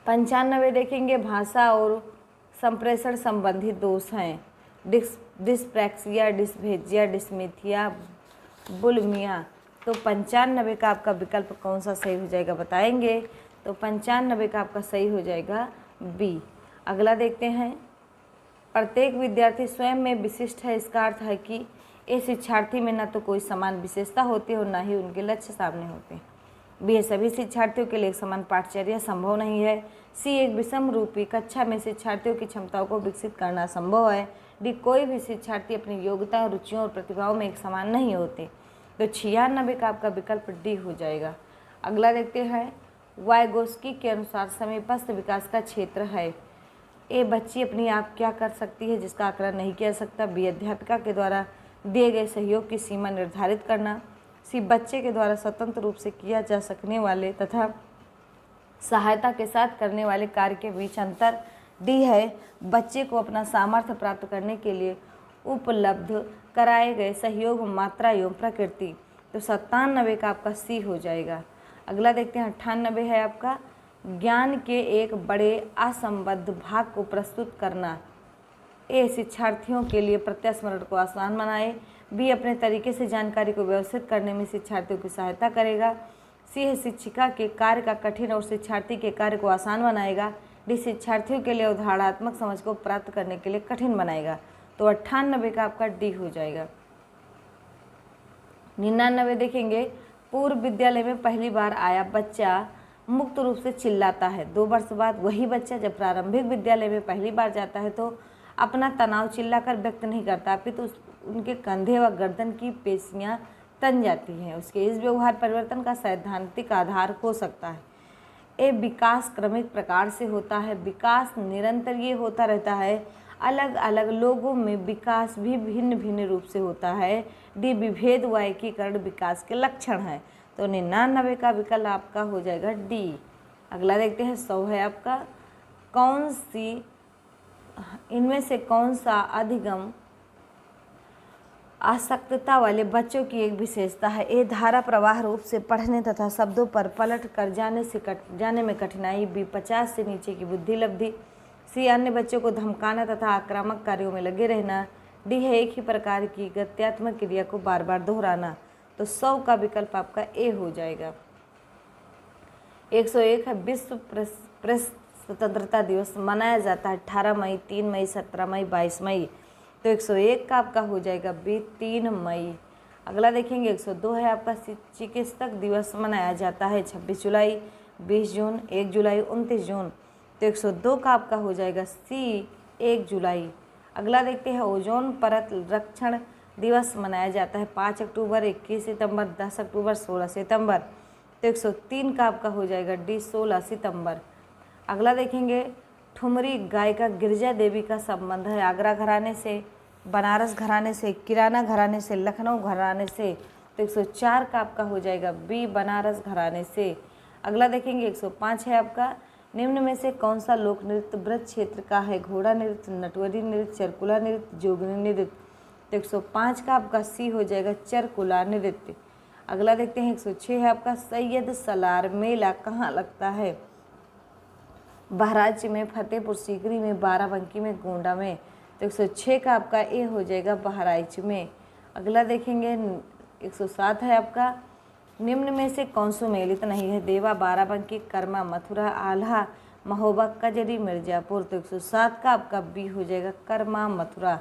95 देखेंगे, भाषा और संप्रेषण संबंधी दोष हैं। Dyspraxia, dysphagia, dysmetria, bulimia. तो 95 का आपका विकल्प कौन सा सही हो जाएगा बताएंगे? तो 95 का आपका सही हो जाएगा बी। अगला देखते हैं, प्रत्येक विद्यार्थी स्वयं में विशिष्ट है। इसका अर्थ है कि इस शिक्षार्थी में न तो कोई समान विशेषता होती है और न ही उनके लक्ष्य सामने होते हैं। बी, सभी शिक्षार्थियों के लिए एक समान पाठचर्या संभव नहीं है। सी, एक विषम रूपी कक्षा में शिक्षार्थियों की क्षमताओं को विकसित करना संभव है। डी, कोई भी शिक्षार्थी अपनी योग्यता, रुचियों और प्रतिभाओं में एक समान नहीं होते। तो 96 का आपका विकल्प डी हो जाएगा। अगला देखते हैं, वाइगोस्की के अनुसार समीपस्थ विकास का क्षेत्र है। ए, बच्ची अपनी आप क्या कर सकती है जिसका आकलन नहीं किया जा सकता। बी, अध्यापिका के द्वारा दिए गए सहयोग की सीमा निर्धारित करना। सी, बच्चे के द्वारा स्वतंत्र रूप से किया जा सकने वाले तथा सहायता के साथ करने वाले कार्य के बीच अंतर। डी है, बच्चे को अपना सामर्थ्य प्राप्त करने के लिए उपलब्ध कराए गए सहयोग, मात्रा एवं प्रकृति। तो 97 का आपका सी हो जाएगा। अगला देखते हैं 98 है आपका, ज्ञान के एक बड़े असंबद्ध भाग को प्रस्तुत करना। ए, शिक्षार्थियों के लिए प्रत्यास्मरण को आसान बनाए। बी, अपने तरीके से जानकारी को व्यवस्थित करने में शिक्षार्थियों की सहायता करेगा। सी है, शिक्षिका के कार्य का कठिन और शिक्षार्थी के कार्य को आसान बनाएगा। डी, शिक्षार्थियों के लिए उदाहरणात्मक समझ को प्राप्त करने के लिए कठिन बनाएगा। तो 98 का आपका डी हो जाएगा। 99 देखेंगे, पूर्व विद्यालय में पहली बार आया बच्चा मुक्त रूप से चिल्लाता है। 2 वर्ष बाद वही बच्चा जब प्रारंभिक विद्यालय में पहली बार जाता है तो अपना तनाव चिल्लाकर व्यक्त नहीं करता, अपितु उनके कंधे व गर्दन की पेशियां तन जाती हैं। उसके इस व्यवहार परिवर्तन का सैद्धांतिक आधार हो सकता है। ए, विकास क्रमिक प्रकार से होता है। विकास निरंतर ये होता रहता है। अलग अलग लोगों में विकास भी भिन्न भिन्न रूप से होता है। डी विभेद व एकीकरण विकास के लक्षण है। तो 99 का विकल्प आपका हो जाएगा डी। अगला देखते हैं 100 है आपका, कौन सी इनमें से कौन सा अधिगम आसक्तता वाले बच्चों की एक विशेषता है। ए धारा प्रवाह रूप से पढ़ने तथा शब्दों पर पलट कर जाने में कठिनाई। बी 50 से नीचे की बुद्धि लब्धि। सी अन्य बच्चों को धमकाना तथा आक्रामक कार्यों में लगे रहना। डी है एक ही प्रकार की गत्यात्मक क्रिया को बार बार दोहराना। तो 100 का विकल्प आपका ए हो जाएगा। 101 है, विश्व प्रेस स्वतंत्रता दिवस मनाया जाता है 18 मई, 3 मई, 17 मई, 22 मई। तो 101 का आपका हो जाएगा बी 3 मई। अगला देखेंगे 102 है आपका, चिकित्सक दिवस मनाया जाता है 26 जुलाई, 20 जून, 1 जुलाई, 29 जून। तो 102 का आपका हो जाएगा सी 1 जुलाई। अगला देखते हैं ओजोन परत रक्षण दिवस मनाया जाता है 5 अक्टूबर, 21 सितंबर, 10 अक्टूबर, 16 सितंबर। तो 103 का आपका हो जाएगा डी 16 सितंबर। अगला देखेंगे ठुमरी गायिका गिरिजा देवी का संबंध है आगरा घराने से, बनारस घराने से, किराना घराने से, लखनऊ घराने से। तो 104 का आपका हो जाएगा बी बनारस घराने से। अगला देखेंगे 105 है आपका, निम्न में से कौन सा लोक नृत्य ब्रज क्षेत्र का है। घोड़ा नृत्य, नटवरी नृत्य, चरकुला नृत्य, जोगनी नृत्य। तो 105 का आपका सी हो जाएगा चरकुला नृत्य। अगला देखते हैं 106 है आपका, सैयद सलार मेला कहाँ लगता है। बहराइच में, फतेहपुर सीकरी में, बाराबंकी में, गोंडा में। तो 106 का आपका ए हो जाएगा बहराइच में। अगला देखेंगे 107 है आपका, निम्न में से कौन सा मेलित नहीं है। देवा, बाराबंकी, कर्मा, मथुरा, आल्हा, महोबा, कजरी, मिर्जापुर। तो 107 का आपका बी हो जाएगा कर्मा, मथुरा।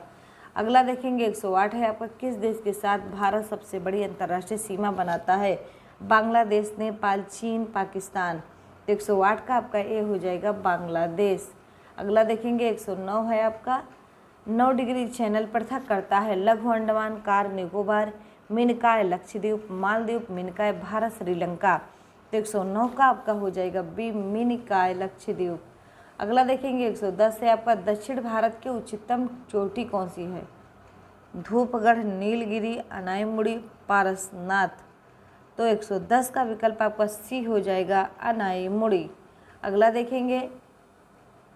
अगला देखेंगे 108 है आपका, किस देश के साथ भारत सबसे बड़ी अंतर्राष्ट्रीय सीमा बनाता है। बांग्लादेश, नेपाल, चीन, पाकिस्तान। तो 108 का आपका ए हो जाएगा बांग्लादेश। अगला देखेंगे 109 है आपका, 9 डिग्री चैनल पृथक करता है लघु अंडमान, कार निकोबार, मिनकाय लक्षद्वीप, मालदीव, मिनकाय भारत, श्रीलंका। तो 109 का आपका हो जाएगा बी मिनकाय लक्षद्वीप। अगला देखेंगे 110 है आपका, दक्षिण भारत की उच्चतम चोटी कौन सी है। धूपगढ़, नीलगिरी, अनाईमुड़ी, पारसनाथ। तो 110 का विकल्प आपका सी हो जाएगा अनाईमुड़ी। अगला देखेंगे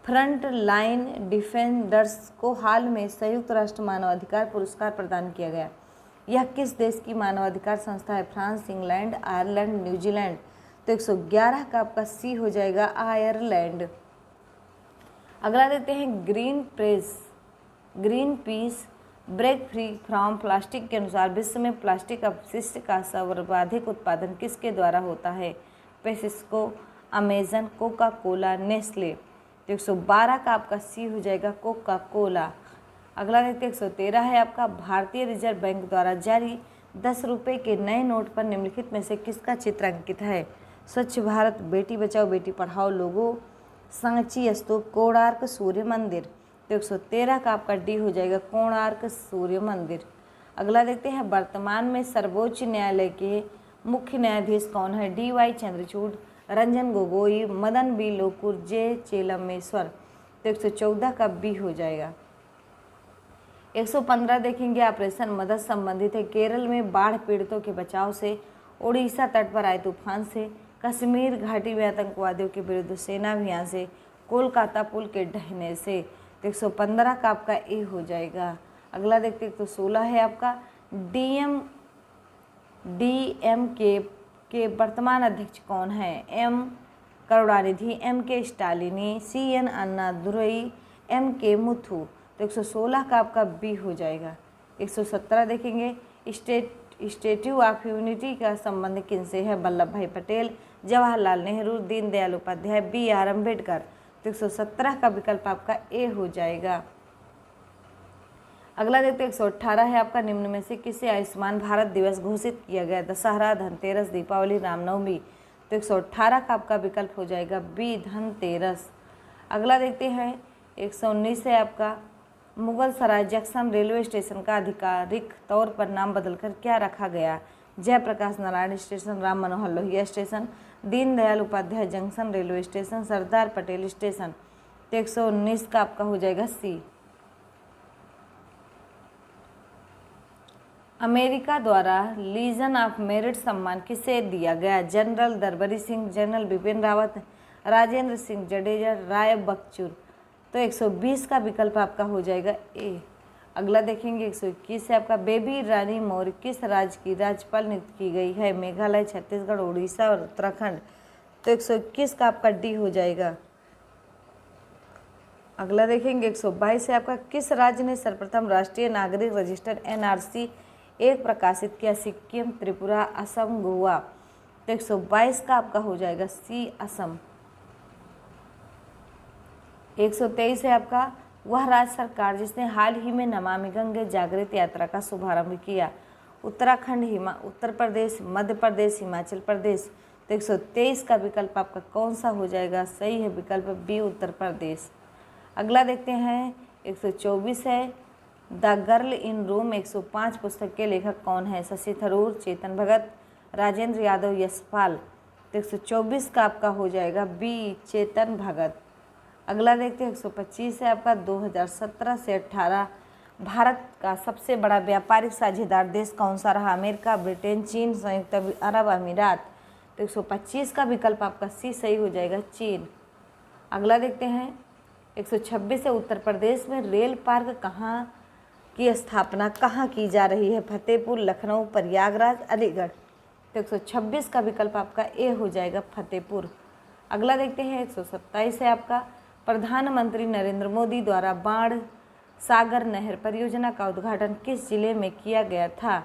फ्रंट लाइन डिफेंडर्स को हाल में संयुक्त राष्ट्र मानवाधिकार पुरस्कार प्रदान किया गया। यह किस देश की मानवाधिकार संस्था है। France, England, Ireland, New Zealand. तो 111 का आपका सी हो जाएगा आयरलैंड। अगला देते हैं Greenpeace break free from plastic के अनुसार विश्व में प्लास्टिक अपशिष्ट का सर्वाधिक उत्पादन किसके द्वारा होता है। PepsiCo, Amazon, Coca Cola, Nestle. तो 112 का आपका सी हो जाएगा कोका कोला। अगला देखते हैं 113 है आपका, भारतीय रिजर्व बैंक द्वारा जारी 10 रुपये के नए नोट पर निम्नलिखित में से किसका चित्र अंकित है। स्वच्छ भारत, बेटी बचाओ बेटी पढ़ाओ लोगो, सांची स्तूप, कोणार्क सूर्य मंदिर। तो 113 का आपका डी हो जाएगा कोणार्क सूर्य मंदिर। अगला देखते हैं वर्तमान में सर्वोच्च न्यायालय के मुख्य न्यायाधीश कौन है। D Y Chandrachud, Ranjan Gogoi, Madan B Lokur, J Chelameswar. तो 114 का बी हो जाएगा। 115 देखेंगे ऑपरेशन मदद संबंधित है। केरल में बाढ़ पीड़ितों के बचाव से, उड़ीसा तट पर आए तूफान से, कश्मीर घाटी में आतंकवादियों के विरुद्ध सेना अभियान से, कोलकाता पुल के ढहने से। तो 115 का आपका ए हो जाएगा। अगला देखते हैं 116 है आपका, डीएम के वर्तमान अध्यक्ष कौन है। एम करुणानिधि, एम के स्टालिनी, सी एन अन्नादुरई, एम के मुथु। तो 116 का आपका बी हो जाएगा। 117 देखेंगे स्टैट्यू ऑफ यूनिटी का संबंध किनसे है। वल्लभ भाई पटेल, जवाहरलाल नेहरू, दीनदयाल उपाध्याय, बी आर अम्बेडकर। तो 117 का विकल्प आपका ए हो जाएगा। अगला देखते हैं 118 है आपका, निम्न में से किसे आयुष्मान भारत दिवस घोषित किया गया। दशहरा, धनतेरस, दीपावली, रामनवमी। तो 118 का आपका विकल्प हो जाएगा बी धनतेरस। अगला देखते हैं 119 है आपका, Mughal Sarai junction railway station का आधिकारिक तौर पर नाम बदलकर क्या रखा गया। Jayaprakash Narayan station, Ram Manohar Lohia station, Deendayal Upadhyay junction railway station, Sardar Patel station. तो 119 का आपका हो जाएगा सी। अमेरिका द्वारा लीजन ऑफ मेरिट सम्मान किसे दिया गया? जनरल दरबारी सिंह, जनरल बिपिन रावत, राजेंद्र सिंह जडेजा, राय बकचूर। तो 120 का विकल्प आपका हो जाएगा ए। अगला देखेंगे 121 से आपका बेबी रानी मौर्य किस राज्य की राज्यपाल नियुक्त की गई है? मेघालय, छत्तीसगढ़, उड़ीसा और उत्तराखंड। तो 121 का आपका डी हो जाएगा। अगला देखेंगे 122 से आपका किस राज्य ने सर्वप्रथम राष्ट्रीय नागरिक रजिस्टर NRC एक प्रकाशित किया? सिक्किम, त्रिपुरा, असम, गोवा। तो 122 का आपका हो जाएगा सी, असम। 123 है आपका वह राज्य सरकार जिसने हाल ही में नमामि गंगे जागृत यात्रा का शुभारंभ किया? उत्तराखंड, उत्तर प्रदेश, मध्य प्रदेश, हिमाचल प्रदेश। तो 123 का विकल्प आपका कौन सा हो जाएगा? सही है विकल्प बी, उत्तर प्रदेश। अगला देखते हैं 124 है द गर्ल इन रोम 105 पुस्तक के लेखक कौन है? शशि थरूर, चेतन भगत, राजेंद्र यादव, यशपाल। तो 124 का आपका हो जाएगा बी, चेतन भगत। अगला देखते हैं 125 है आपका 2017 से 18 भारत का सबसे बड़ा व्यापारिक साझेदार देश कौन सा रहा? अमेरिका, ब्रिटेन, चीन, संयुक्त अरब अमीरात। तो 125 का विकल्प आपका सी सही हो जाएगा, चीन। अगला देखते हैं 126 है उत्तर प्रदेश में रेल पार्क कहाँ की स्थापना कहाँ की जा रही है? फतेहपुर, लखनऊ, प्रयागराज, अलीगढ़। तो 126 का विकल्प आपका ए हो जाएगा, फतेहपुर। अगला देखते हैं 127 है आपका प्रधानमंत्री नरेंद्र मोदी द्वारा बाण सागर नहर परियोजना का उद्घाटन किस जिले में किया गया था?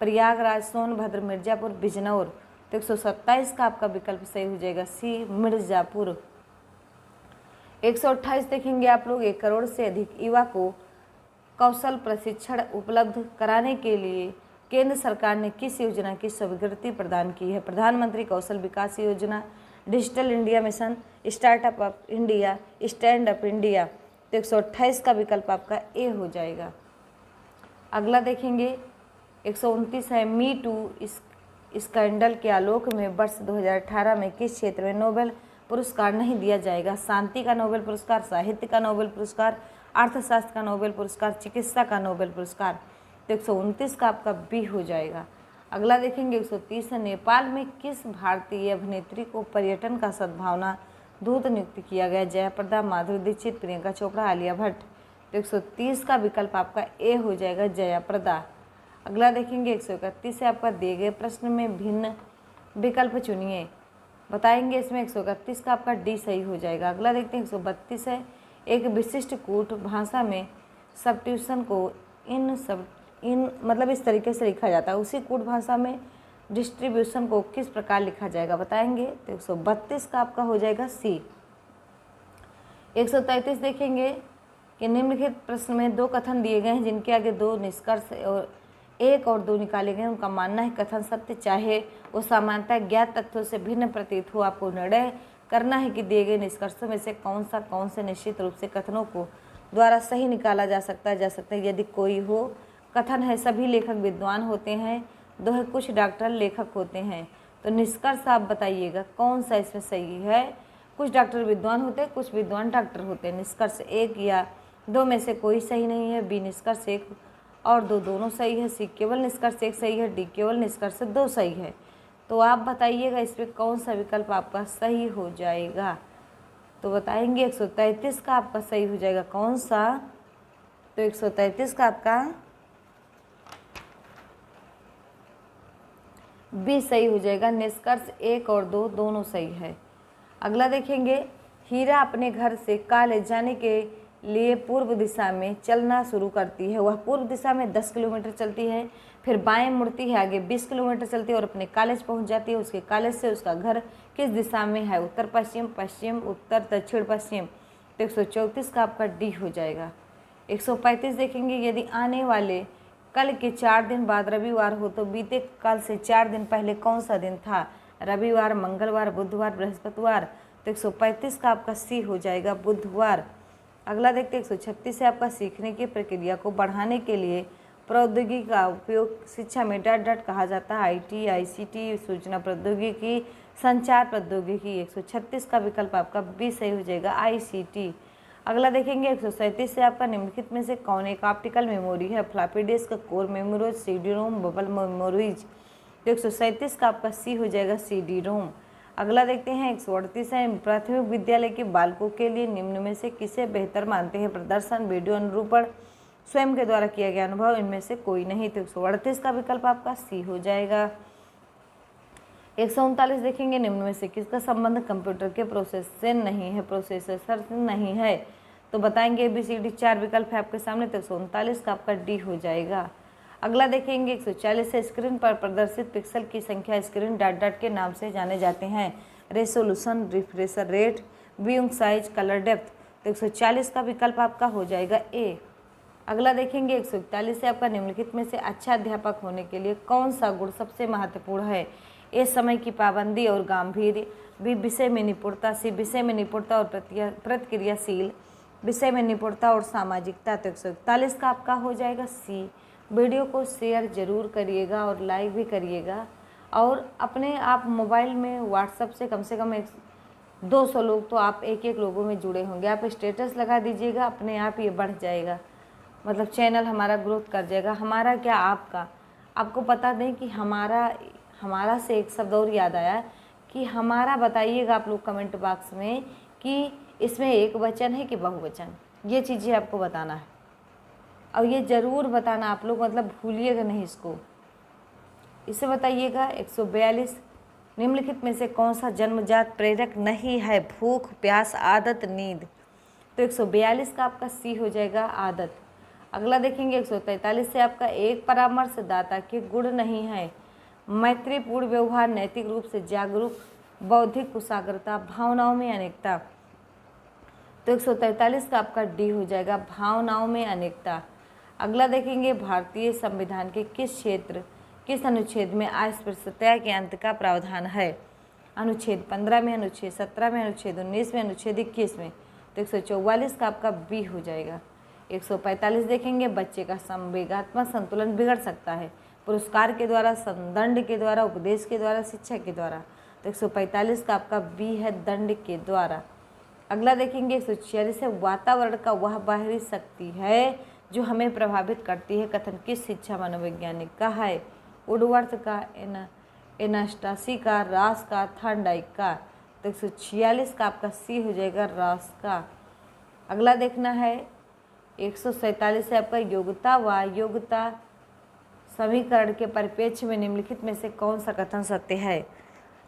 प्रयागराज, सोनभद्र, मिर्जापुर, बिजनौर। तो 127 का आपका विकल्प सही हो जाएगा सी, मिर्जापुर। 128 देखेंगे आप लोग 1 करोड़ से अधिक युवा को कौशल प्रशिक्षण उपलब्ध कराने के लिए केंद्र सरकार ने किस योजना की स्वीकृति प्रदान की है? प्रधानमंत्री कौशल विकास योजना, digital India mission, startup up India, stand up India. तो 128 का विकल्प आपका ए हो जाएगा। अगला देखेंगे 129 है मी टू स्कैंडल के आलोक में वर्ष 2018 में किस क्षेत्र में नोबेल पुरस्कार नहीं दिया जाएगा? शांति का नोबेल पुरस्कार, साहित्य का नोबेल पुरस्कार, अर्थशास्त्र का नोबेल पुरस्कार, चिकित्सा का नोबेल पुरस्कार। तो 129 का आपका बी हो जाएगा। अगला देखेंगे 130 है नेपाल में किस भारतीय अभिनेत्री को पर्यटन का सद्भावना दूत नियुक्त किया गया? जयाप्रदा, माधुरी दीक्षित, प्रियंका चोपड़ा, आलिया भट्ट। तो 130 का विकल्प आपका ए हो जाएगा, जयाप्रदा। अगला देखेंगे 131 है आपका दिए गए प्रश्न में भिन्न विकल्प चुनिए। बताएंगे इसमें 131 का आपका डी सही हो जाएगा। अगला देखते हैं 132 है एक विशिष्ट कूट भाषा में सब्स्टिट्यूशन को इन मतलब इस तरीके से लिखा जाता है, उसी कूट भाषा में डिस्ट्रीब्यूशन को किस प्रकार लिखा जाएगा? बताएंगे तो 132 का आपका हो जाएगा सी। 133 देखेंगे कि निम्नलिखित प्रश्न में 2 कथन दिए गए हैं जिनके आगे 2 निष्कर्ष और 1 और 2 निकाले गए। उनका मानना है कथन सत्य चाहे वो सामान्यतः ज्ञात तथ्यों से भिन्न प्रतीत हो। आपको निर्णय करना है कि दिए गए निष्कर्षों में से कौन से निश्चित रूप से कथनों को द्वारा सही निकाला जा सकता है। यदि कोई हो कथन है सभी लेखक विद्वान होते हैं, 2 है कुछ डॉक्टर लेखक होते हैं। तो निष्कर्ष आप बताइएगा कौन सा इसमें सही है? कुछ डॉक्टर विद्वान होते हैं, कुछ विद्वान डॉक्टर होते हैं। निष्कर्ष 1 या 2 में से कोई सही नहीं है। बी निष्कर्ष 1 और 2 दोनों सही है। सी केवल निष्कर्ष 1 सही है। डी केवल निष्कर्ष 2 सही है। तो आप बताइएगा इसमें कौन सा विकल्प आपका सही हो जाएगा? तो बताएंगे 133 का आपका सही हो जाएगा। कौन सा? तो 133 का आपका बी सही हो जाएगा। निष्कर्ष 1 और 2 दोनों सही है। अगला देखेंगे हीरा अपने घर से कॉलेज जाने के लिए पूर्व दिशा में चलना शुरू करती है। वह पूर्व दिशा में 10 किलोमीटर चलती है, फिर बाएं मुड़ती है, आगे 20 किलोमीटर चलती है और अपने कॉलेज पहुंच जाती है। उसके कॉलेज से उसका घर किस दिशा में है? उत्तर पश्चिम, पश्चिम, उत्तर, दक्षिण पश्चिम। तो 134 का आपका डी हो जाएगा। 135 देखेंगे यदि आने वाले कल के 4 दिन बाद रविवार हो तो बीते कल से 4 दिन पहले कौन सा दिन था? रविवार, मंगलवार, बुधवार, बृहस्पतिवार। तो 135 का आपका सी हो जाएगा, बुधवार। अगला देखते हैं 136 है आपका सीखने की प्रक्रिया को बढ़ाने के लिए प्रौद्योगिकी का उपयोग शिक्षा में डट कहा जाता है। IT, ICT, सूचना प्रौद्योगिकी, संचार प्रौद्योगिकी। 136 का विकल्प आपका बी सही हो जाएगा, ICT। अगला देखेंगे 137 से आपका निम्नलिखित में से कौन एक ऑप्टिकल मेमोरी है? Floppy disk, core memory, CD ROM, bubble memories. तो 137 का आपका सी हो जाएगा सीडी रोम। अगला देखते हैं 138 है, प्राथमिक विद्यालय के बालकों के लिए निम्न में से किसे बेहतर मानते हैं? प्रदर्शन, वीडियो अनुरूपण, स्वयं के द्वारा किया गया अनुभव, इनमें से कोई नहीं। तो 138 का विकल्प आपका सी हो जाएगा। 139 देखेंगे, निम्न में से किसका संबंध कंप्यूटर के प्रोसेस से नहीं है? प्रोसेसर से नहीं है। तो बताएंगे ABCD, 4 विकल्प है आपके सामने। तो 139 का आपका डी हो जाएगा। अगला देखेंगे 140 है, स्क्रीन पर प्रदर्शित पिक्सल की संख्या स्क्रीन डॉट के नाम से जाने जाते हैं? Resolution, refresh rate, viewing size, colour depth. तो 140 का विकल्प आपका हो जाएगा ए। अगला देखेंगे 141 से आपका निम्नलिखित में से अच्छा अध्यापक होने के लिए कौन सा गुण सबसे महत्वपूर्ण है? ए, समय की पाबंदी और गांधीर्य, बी, विषय में निपुणता, सी, विषय में निपुणता और प्रतिक्रियाशील, विषय में निपुणता और सामाजिकता। तो 141 का आपका हो जाएगा सी। वीडियो को शेयर जरूर करिएगा और लाइक भी करिएगा, और अपने आप मोबाइल में व्हाट्सएप से कम 200 लोग तो आप एक लोगों में जुड़े होंगे। आप स्टेटस लगा दीजिएगा, अपने आप ये बढ़ जाएगा, मतलब चैनल हमारा ग्रोथ कर जाएगा। हमारा क्या, आपका। आपको पता दें कि हमारा से एक शब्द और याद आया कि हमारा बताइएगा आप लोग कमेंट बॉक्स में कि इसमें एक वचन है कि बहुवचन। ये चीज़ें आपको बताना है, और ये ज़रूर बताना आप लोग, मतलब भूलिएगा नहीं इसको। इसे बताइएगा 142, निम्नलिखित में से कौन सा जन्मजात प्रेरक नहीं है? भूख, प्यास, आदत, नींद। तो 142 का आपका सी हो जाएगा आदत। अगला देखेंगे 143 से आपका एक परामर्शदाता के गुण नहीं है? मैत्रीपूर्ण व्यवहार, नैतिक रूप से जागरूक, बौद्धिक कुशाग्रता, भावनाओं में अनेकता। तो 143 का आपका डी हो जाएगा भावनाओं में अनेकता। अगला देखेंगे भारतीय संविधान के किस अनुच्छेद में अस्पृश्यता के अंत का प्रावधान है? अनुच्छेद 15 में, अनुच्छेद 17 में, अनुच्छेद 19 में, अनुच्छेद 21 में। तो 144 का आपका बी हो जाएगा। 145 देखेंगे, बच्चे का संवेगात्मक संतुलन बिगड़ सकता है? पुरस्कार के द्वारा, संदंड के द्वारा, उपदेश के द्वारा, शिक्षा के द्वारा। तो 145 का आपका बी है दंड के द्वारा। अगला देखेंगे 146 है, वातावरण का वह बाहरी शक्ति है जो हमें प्रभावित करती है, कथन किस शिक्षा मनोवैज्ञानिक का है? वुडवर्थ का, एनास्टासी का, रास का, थॉर्नडाइक का। तो 146 का आपका सी हो जाएगा रास का। अगला देखना है 147 है आपका योग्यता व योग्यता समीकरण के परिप्रेक्ष्य में निम्नलिखित में से कौन सा कथन सत्य है?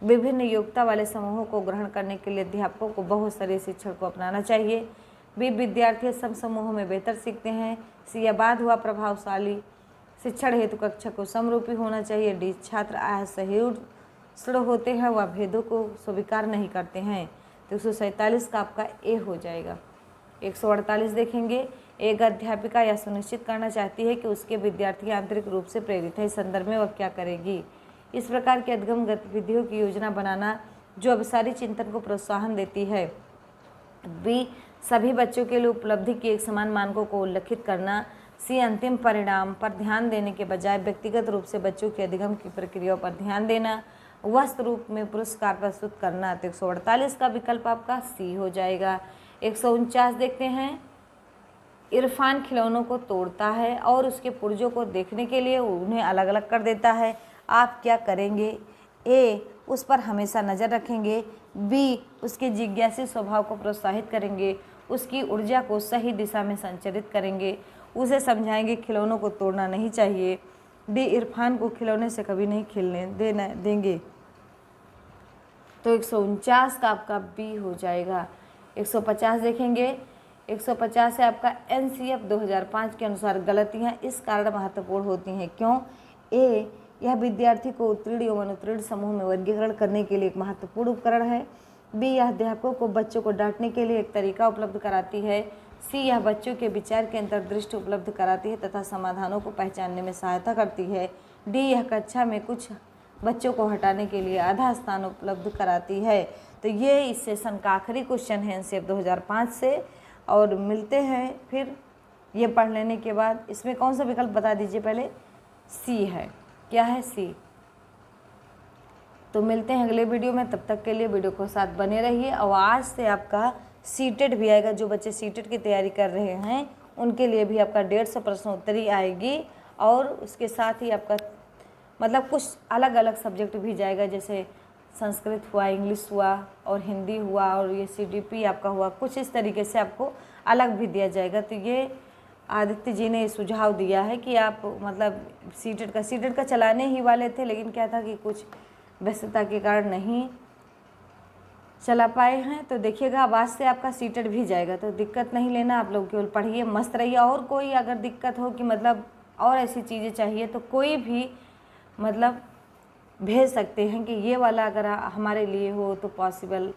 विभिन्न योग्यता वाले समूहों को ग्रहण करने के लिए अध्यापकों को बहुस्तरीय शिक्षण को अपनाना चाहिए। बी, विद्यार्थी सम समूहों में बेहतर सीखते हैं। सी, या बाद हुआ प्रभावशाली शिक्षण हेतु कक्षा को समरूपी होना चाहिए। डी, छात्र असहिष्णु होते हैं, वह भेदों को स्वीकार नहीं करते हैं। तो 147 का आपका ए हो जाएगा। 148 देखेंगे, एक अध्यापिका यह सुनिश्चित करना चाहती है कि उसके विद्यार्थी आंतरिक रूप से प्रेरित है। इस संदर्भ में वह क्या करेगी? इस प्रकार की अध्ययन गतिविधियों की योजना बनाना जो अभिसारी चिंतन को प्रोत्साहन देती है। बी, सभी बच्चों के लिए उपलब्धि के एक समान मानकों को उल्लिखित करना। सी, अंतिम परिणाम पर ध्यान देने के बजाय व्यक्तिगत रूप से बच्चों के अधिगम की प्रक्रियाओं पर ध्यान देना। वस्तु रूप में पुरस्कार प्रस्तुत करना। तो 148 का विकल्प आपका सी हो जाएगा। 149 देखते हैं, इरफान खिलौनों को तोड़ता है और उसके पुर्जों को देखने के लिए उन्हें अलग अलग कर देता है। आप क्या करेंगे? ए, उस पर हमेशा नज़र रखेंगे। बी, उसके जिज्ञासी स्वभाव को प्रोत्साहित करेंगे, उसकी ऊर्जा को सही दिशा में संचारित करेंगे, उसे समझाएंगे खिलौनों को तोड़ना नहीं चाहिए। डी, इरफान को खिलौने से कभी नहीं खेलने देंगे। तो 149 का आपका बी हो जाएगा। 150 देखेंगे, 150 से आपका NCF 2005 के अनुसार गलतियां इस कारण महत्वपूर्ण होती हैं। क्यों? ए, यह विद्यार्थी को उत्तीर्ण एवं अनुत्तीर्ण समूह में वर्गीकरण करने के लिए एक महत्वपूर्ण उपकरण है। बी, यह अध्यापकों को बच्चों को डांटने के लिए एक तरीका उपलब्ध कराती है। सी, यह बच्चों के विचार की अंतर्दृष्टि उपलब्ध कराती है तथा समाधानों को पहचानने में सहायता करती है। डी, यह कक्षा में कुछ बच्चों को हटाने के लिए आधा स्थान उपलब्ध कराती है। तो ये इस सेशन का आखिरी क्वेश्चन है NCF 2005 से, और मिलते हैं फिर ये पढ़ लेने के बाद। इसमें कौन सा विकल्प बता दीजिए पहले? सी है। क्या है? सी। तो मिलते हैं अगले वीडियो में, तब तक के लिए वीडियो को साथ बने रहिए। और आज से आपका सीटेट भी आएगा। जो बच्चे सीटेट की तैयारी कर रहे हैं उनके लिए भी आपका 150 प्रश्न उत्तरी आएगी। और उसके साथ ही आपका मतलब कुछ अलग अलग सब्जेक्ट भी जाएगा, जैसे संस्कृत हुआ, इंग्लिश हुआ और हिंदी हुआ और ये CDP आपका हुआ, कुछ इस तरीके से आपको अलग भी दिया जाएगा। तो ये आदित्य जी ने सुझाव दिया है कि आप मतलब सीटेट का चलाने ही वाले थे, लेकिन क्या था कि कुछ व्यस्तता के कारण नहीं चला पाए हैं। तो देखिएगा अब आज से आपका सीटेट भी जाएगा, तो दिक्कत नहीं लेना, आप लोग केवल पढ़िए, मस्त रहिए। और कोई अगर दिक्कत हो कि मतलब और ऐसी चीज़ें चाहिए तो कोई भी मतलब भेज सकते हैं कि ये वाला अगर हमारे लिए हो तो पॉसिबल।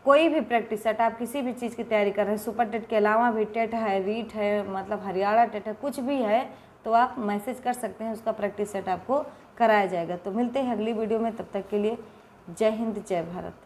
कोई भी प्रैक्टिस सेट आप किसी भी चीज़ की तैयारी कर रहे हैं, सुपर टेट के अलावा भी टेट है, रीट है, मतलब हरियाणा टेट है, कुछ भी है तो आप मैसेज कर सकते हैं, उसका प्रैक्टिस सेट आपको कराया जाएगा। तो मिलते हैं अगली वीडियो में, तब तक के लिए जय हिंद जय भारत।